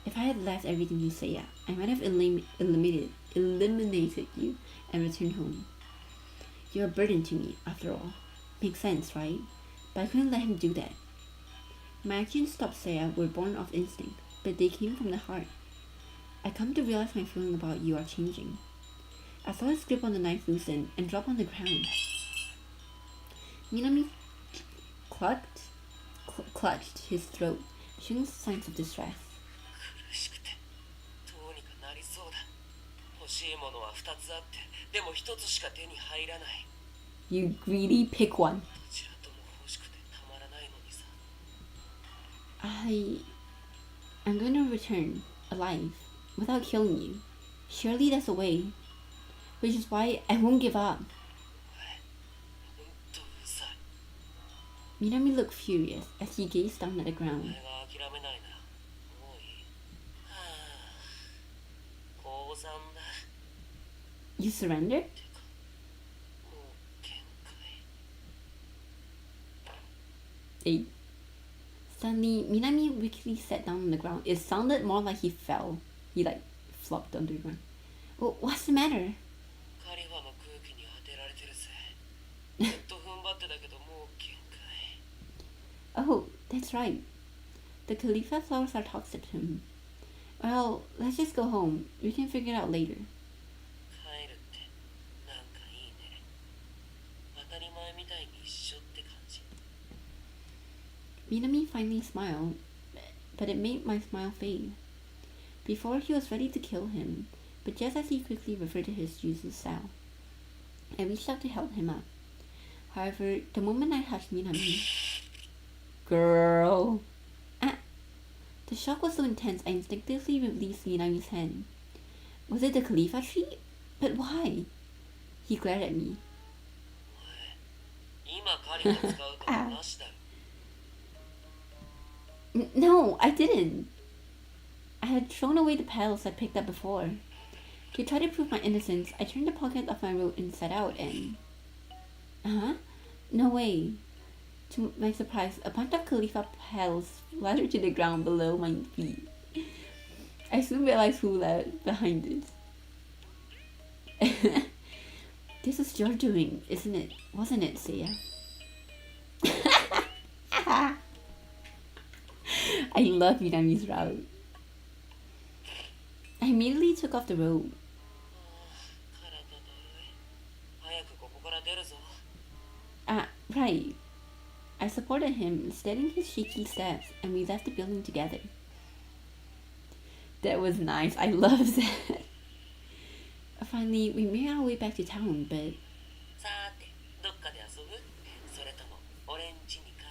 If I had left everything to Seiya, I might have eliminated you and returned home. You're a burden to me, after all. Makes sense, right? But I couldn't let him do that. My actions stopped Seiya were born of instinct, but they came from the heart. I come to realize my feeling about you are changing. I saw his grip on the knife loosen and drop on the ground. Minami clutched his throat, showing signs of distress. You greedy, pick one. I'm going to return, alive, without killing you. Surely there's a way. Which is why I won't give up. Minami looked furious as he gazed down at the ground. You surrendered? Hey. Suddenly, Minami weakly sat down on the ground. It sounded more like he fell. He flopped onto the ground. Oh, what's the matter? Oh, that's right. The Khalifa flowers are toxic to him. Well, let's just go home. We can figure it out later. Minami finally smiled, but it made my smile fade. Before, he was ready to kill him, but just as he quickly reverted his usual style, I reached out to help him up. However, the moment I touched Minami... Girl! The shock was so intense I instinctively released Minami's hand. Was it the Khalifa tree? But why? He glared at me. No, I didn't. I had thrown away the petals I picked up before. To try to prove my innocence, I turned the pocket of my robe inside out and... Huh? No way. To my surprise, a bunch of Khalifa petals fluttered to the ground below my feet. I soon realized who left behind it. This is your doing, isn't it? Wasn't it, Seiya? I love Minami's route. I immediately took off the robe. 体だるい。早くここから出るぞ。 Right. I supported him, steadying his shaky steps, and we left the building together. That was nice. I love that. Finally, we made our way back to town, but さーて、どっかで遊ぶ？それとも俺ん家に帰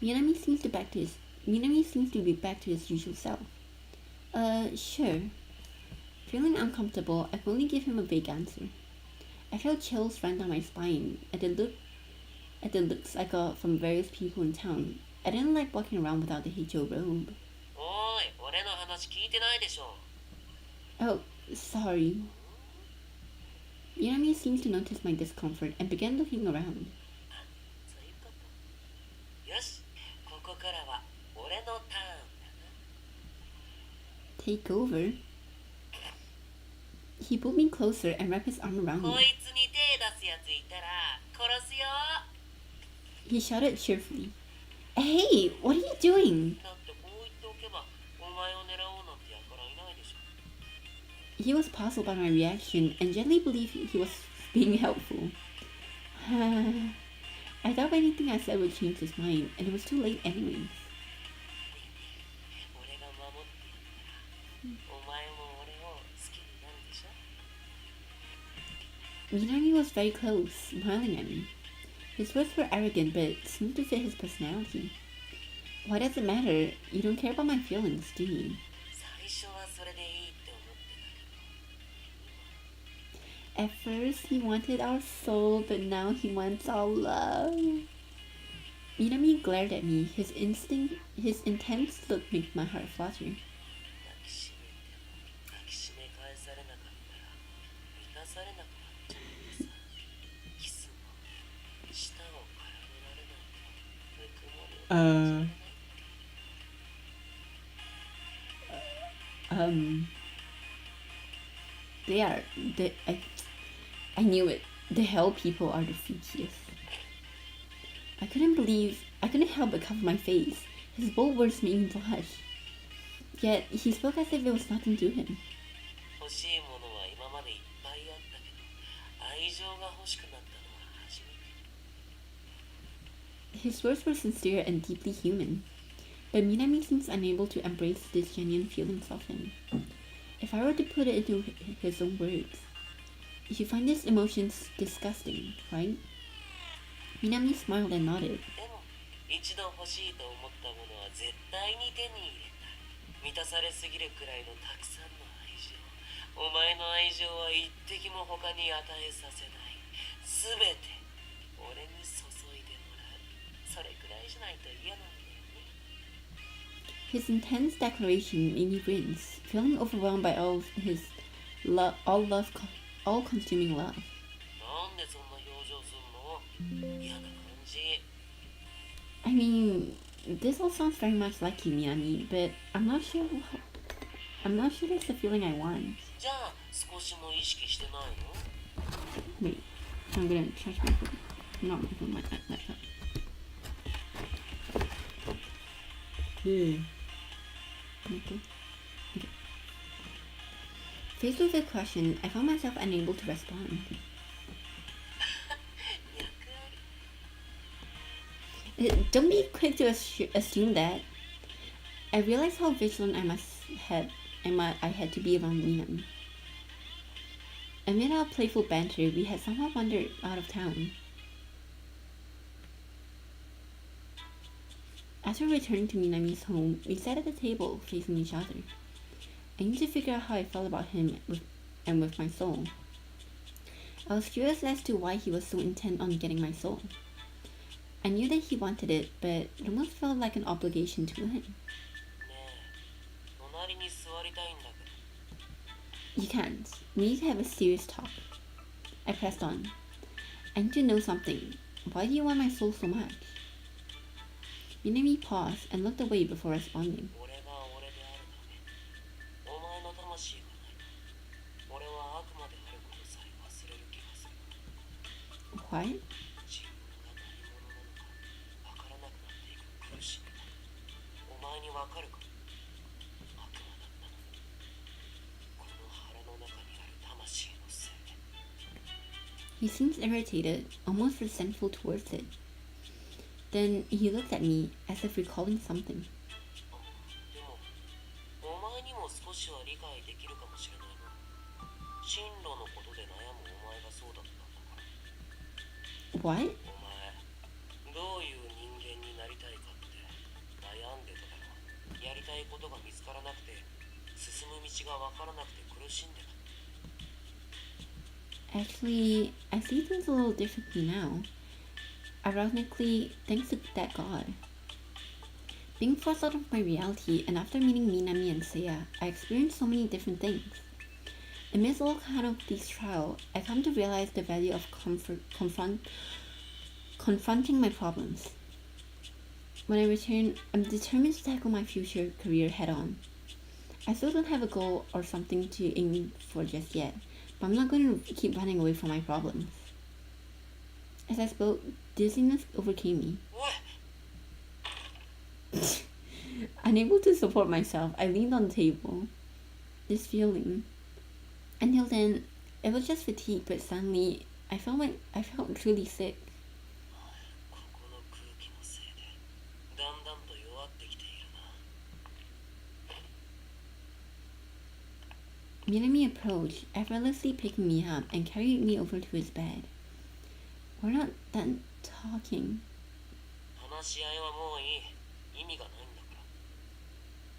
る？ Minami seems to be back to his usual self. Sure. Feeling uncomfortable, I could only give him a vague answer. I felt chills run down my spine at the looks I got from various people in town. I didn't like walking around without the Heicho robe. おーい、俺の話聞いてないでしょ。 Oh, sorry. Minami seemed to notice my discomfort and began looking around. そういうこと。よし、ここからは俺のターンだな。 Take over? He pulled me closer and wrapped his arm around こ me. いつに手出すやついたら殺すよ。 He shouted cheerfully. Hey, what are you doing? だってこう言っておけばお前を狙おうなんてやからいないでしょ。 He was puzzled by my reaction and gently believed he was being helpful. I thought anything I said would change his mind, and it was too late anyways. 俺が守ってやったらお前も俺を好きになるでしょ。 Minami was very close, smiling at me. His words were arrogant but seemed to fit his personality. Why does it matter? You don't care about my feelings, do you? 最初はそれでいいって思ってたけど。 At first, he wanted our soul, but now he wants our love. Minami glared at me. His intense look made my heart flutter. 抱きしめても抱きしめ返されなかったら満たされなくなっちゃってさ。キスも舌を絡められないとぬくもりを感じられない。 I knew it. The hell people are the freakiest. I couldn't help but cover my face. His bold words made me blush. Yet, he spoke as if it was nothing to him. 欲しいものは今までいっぱいあったけど愛情が欲しくなったのは初めて。 His words were sincere and deeply human. But Minami seems unable to embrace these genuine feelings of him. If I were to put it into his own words, you find these emotions disgusting, right? Minami smiled and nodded. でも一度欲しいと思ったものは絶対に手に入れたい。満たされすぎるくらいのたくさんの愛情。お前の愛情は一滴も他に与えさせない。すべて俺に注いでもらう。それくらいじゃないと嫌なんだよね。 His intense declaration made me wince, feeling overwhelmed by all-consuming love. なんでそんな表情すんの？嫌な感じ。 I mean, this all sounds very much like you, Minami, but I'm not sure that's the feeling I want. じゃあ少しも意識してないの？ Wait, I'm gonna charge my phone. Not my phone, my laptop. Okay. Faced with the question, I found myself unable to respond. 役割。 Don't be quick to assume that. I realized how vigilant I had to be around Minami. Amid our playful banter, we had somehow wandered out of town. After returning to Minami's home, we sat at the table, facing each other. I need to figure out how I felt about him with my soul. I was curious as to why he was so intent on getting my soul. I knew that he wanted it, but it almost felt like an obligation to him. ねえ、隣に座りたいんだけど。 You can't. We need to have a serious talk. I pressed on. I need to know something. Why do you want my soul so much? Minami paused and looked away before responding. 俺が俺であるため、お前の魂がないと。俺は悪魔 quiet? 自分が何者なのかわからなくなっていく苦しみ。お前にわかるか。悪魔だったのに、この腹の中にある魂のせいで。 He seems irritated, almost resentful towards it. Then he looks at me as if recalling something. でもお前にも少しは理解できるかもしれないな。進路のことで悩むお前がそうだったんだから。 What? お前どういう人間になりたいかって悩んでただろう。やりたいことが見つからなくて進む道がわからなくて苦しんでた。 Actually, I see things a little differently now. Ironically, thanks to that God. Being forced out of my reality, and after meeting Minami and Seiya, I experienced so many different things. Amidst all kind of these trials, I come to realize the value of confronting my problems. When I return, I'm determined to tackle my future career head on. I still don't have a goal or something to aim for just yet, but I'm not going to keep running away from my problems. As I spoke, dizziness overcame me. Unable to support myself, I leaned on the table. This feeling. Until then, it was just fatigue, but suddenly, I felt truly sick. ここの空気のせいでだんだんと弱ってきているな。 Minami approached, effortlessly picking me up and carried me over to his bed. We're not done talking. 話し合いはもういい。意味がないんだから。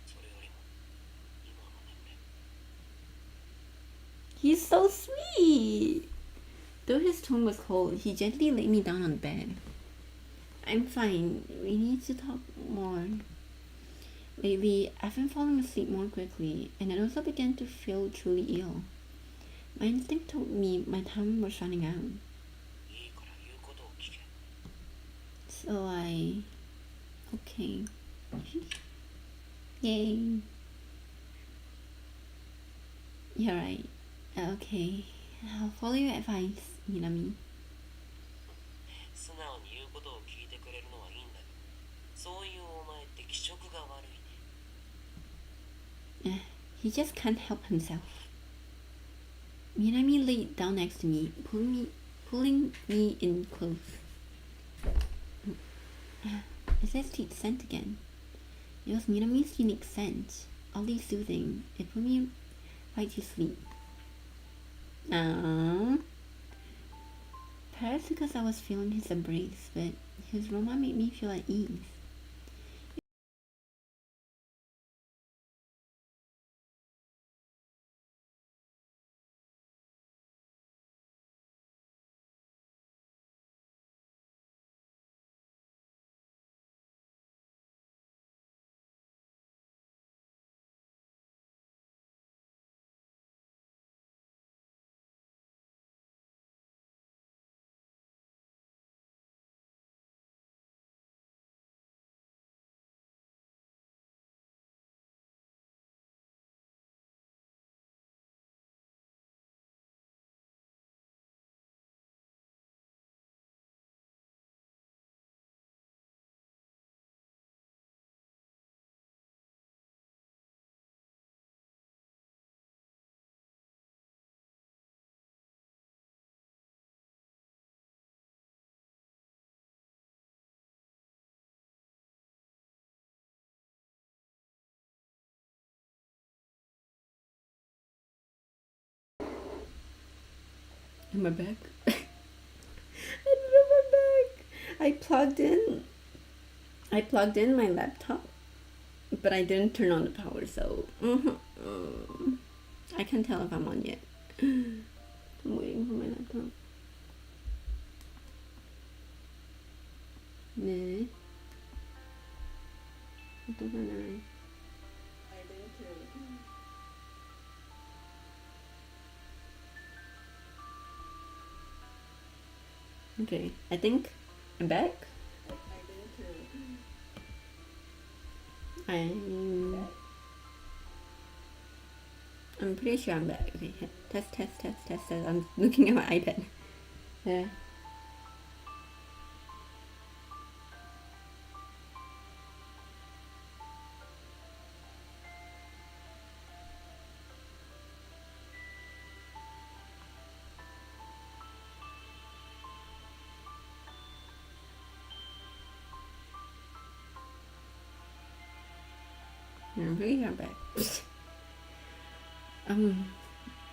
それよりも今の眠れ。 He's so sweet! Though his tone was cold, he gently laid me down on the bed. I'm fine. We need to talk more. Lately, I've been falling asleep more quickly, and I also began to feel truly ill. My instinct told me my time was running out. いいから言うことを聞け。 So Okay. Yay. You're right. Okay. I'll follow your advice, Minami. 素直に言うことを聞いてくれるのはいいんだけど、そういうお前って気色が悪いね。He just can't help himself. Minami laid down next to me, pulling me in close. It's his sweet scent again. It was Minami's unique scent, oddly soothing. It put me right to sleep. Perhaps because I was feeling his embrace, but his aroma made me feel at ease. Am I back? I'm back. I plugged in my laptop, but I didn't turn on the power, so I can't tell if I'm on yet. I'm waiting for my laptop. 네. 어떡하나. Okay, I think I'm back. I'm pretty sure I'm back. Okay, test. I'm looking at my iPad. Yeah. I'm pretty sure I'm back.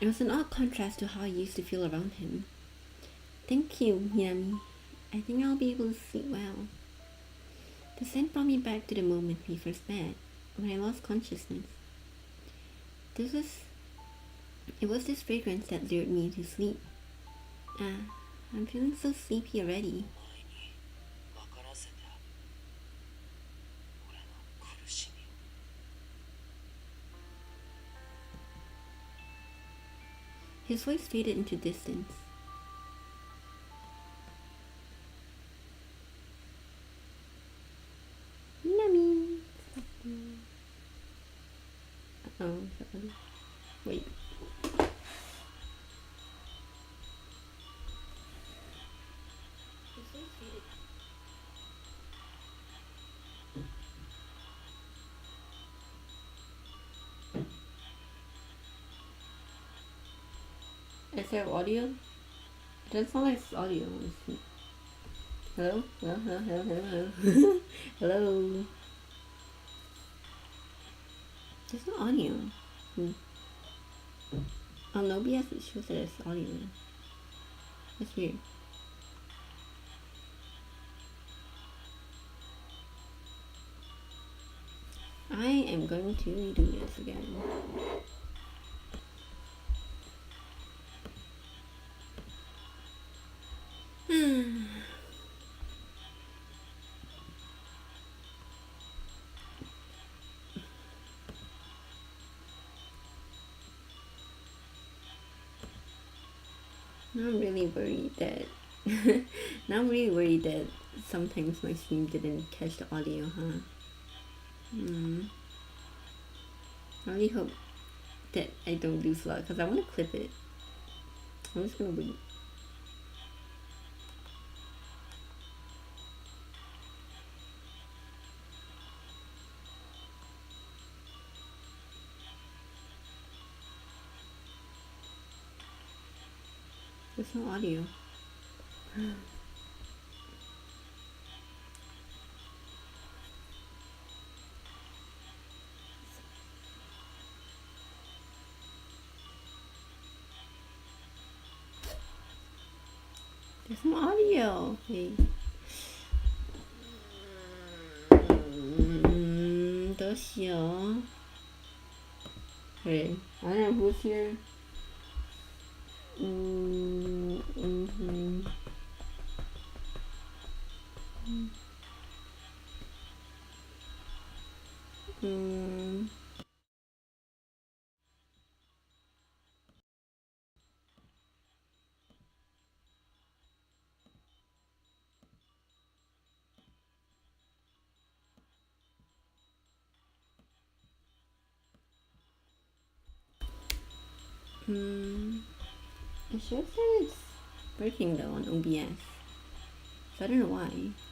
It was an odd contrast to how I used to feel around him. Thank you, Minami. I think I'll be able to sleep well. The scent brought me back to the moment we first met, when I lost consciousness. It was this fragrance that lured me to sleep. I'm feeling so sleepy already. His voice faded into distance. Minami! Oh, sorry. Wait. His voice faded. Is there audio? It doesn't sound like it's audio. Hello? Hello? Hello? Hello? Hello? Hello? Hello? There's no audio. On OBS it shows that it's audio. That's weird. I am going to do this again. Now I'm really worried that now I'm really worried that sometimes my stream didn't catch the audio, huh? I really hope that I don't lose a lot because I want to clip it. I'm just gonna wait. There's no audio. There's no audio. Hey. どうしよう. Hey, I don't know who's here. It shows that it's working though on OBS. So I don't know why.